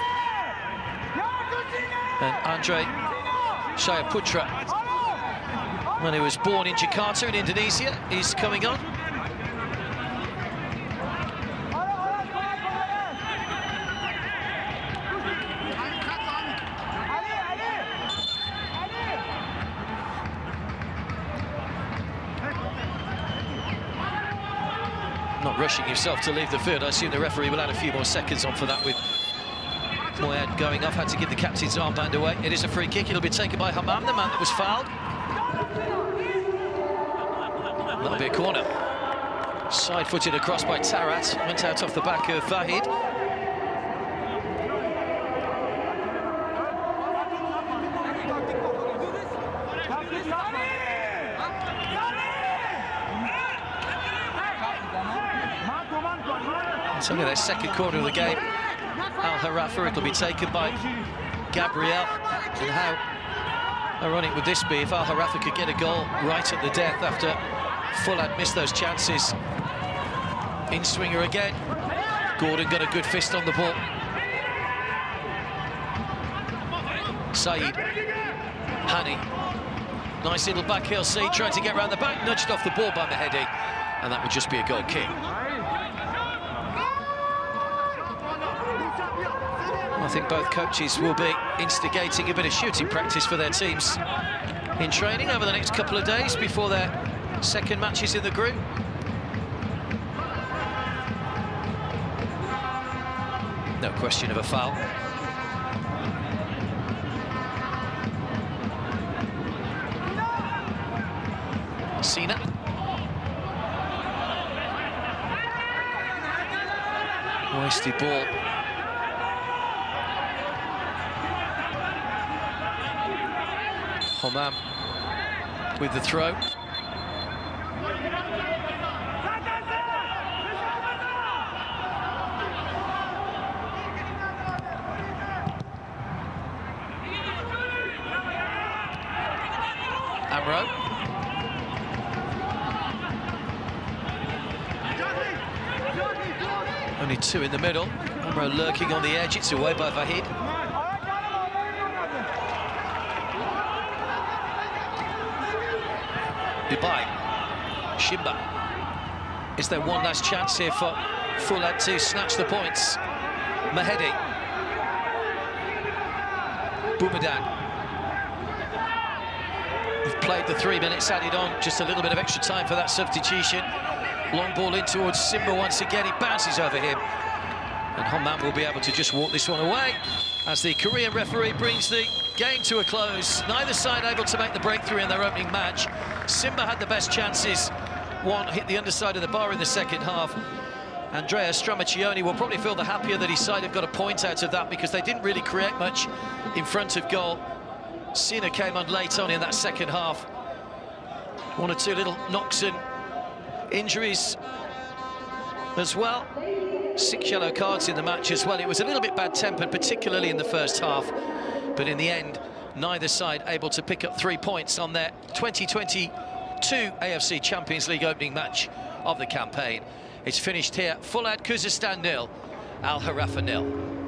And Andre Shayaputra, when he was born in Jakarta in Indonesia, is coming on. Not rushing himself to leave the field. I assume the referee will add a few more seconds on for that, with Moyad going off. Had to give the captain's armband away. It is a free kick. It'll be taken by Hammam, the man that was fouled. That'll be a corner. Side-footed across by Tarat. Went out off the back of Vahid. It's only their second corner of the game. Al Gharafa, it'll be taken by Gabriel. And how ironic would this be if Al Gharafa could get a goal right at the death after FOOLAD missed those chances. In swinger again. Gordon got a good fist on the ball. Saeed. Hani. Nice little back heel C, trying to get around the back, nudged off the ball by Mehedi. And that would just be a goal kick. I think both coaches will be instigating a bit of shooting practice for their teams in training over the next couple of days before their second matches in the group. No question of a foul. Sina. Wasted ball. Homam with the throw. Amro. Only 2 in the middle. Amro lurking on the edge. It's away by Vahid. Dubai. Shimba. Is there one last chance here for FOOLAD to snatch the points? Mehedi. Boumadan. We've played the 3 minutes added on, just a little bit of extra time for that substitution. Long ball in towards Simba once again. He bounces over him. And Hammam will be able to just walk this one away as the Korean referee brings the game to a close. Neither side able to make the breakthrough in their opening match. Simba had the best chances. One hit the underside of the bar in the second half. Andrea Stramaccioni will probably feel the happier that his side have got a point out of that, because they didn't really create much in front of goal. Sina came on late on in that second half. One or two little knocks and injuries as well. 6 yellow cards in the match as well. It was a little bit bad-tempered, particularly in the first half. But in the end, neither side able to pick up 3 points on their 2022 AFC Champions League opening match of the campaign. It's finished here. FOOLAD Khuzestan 0, Gharafa 0.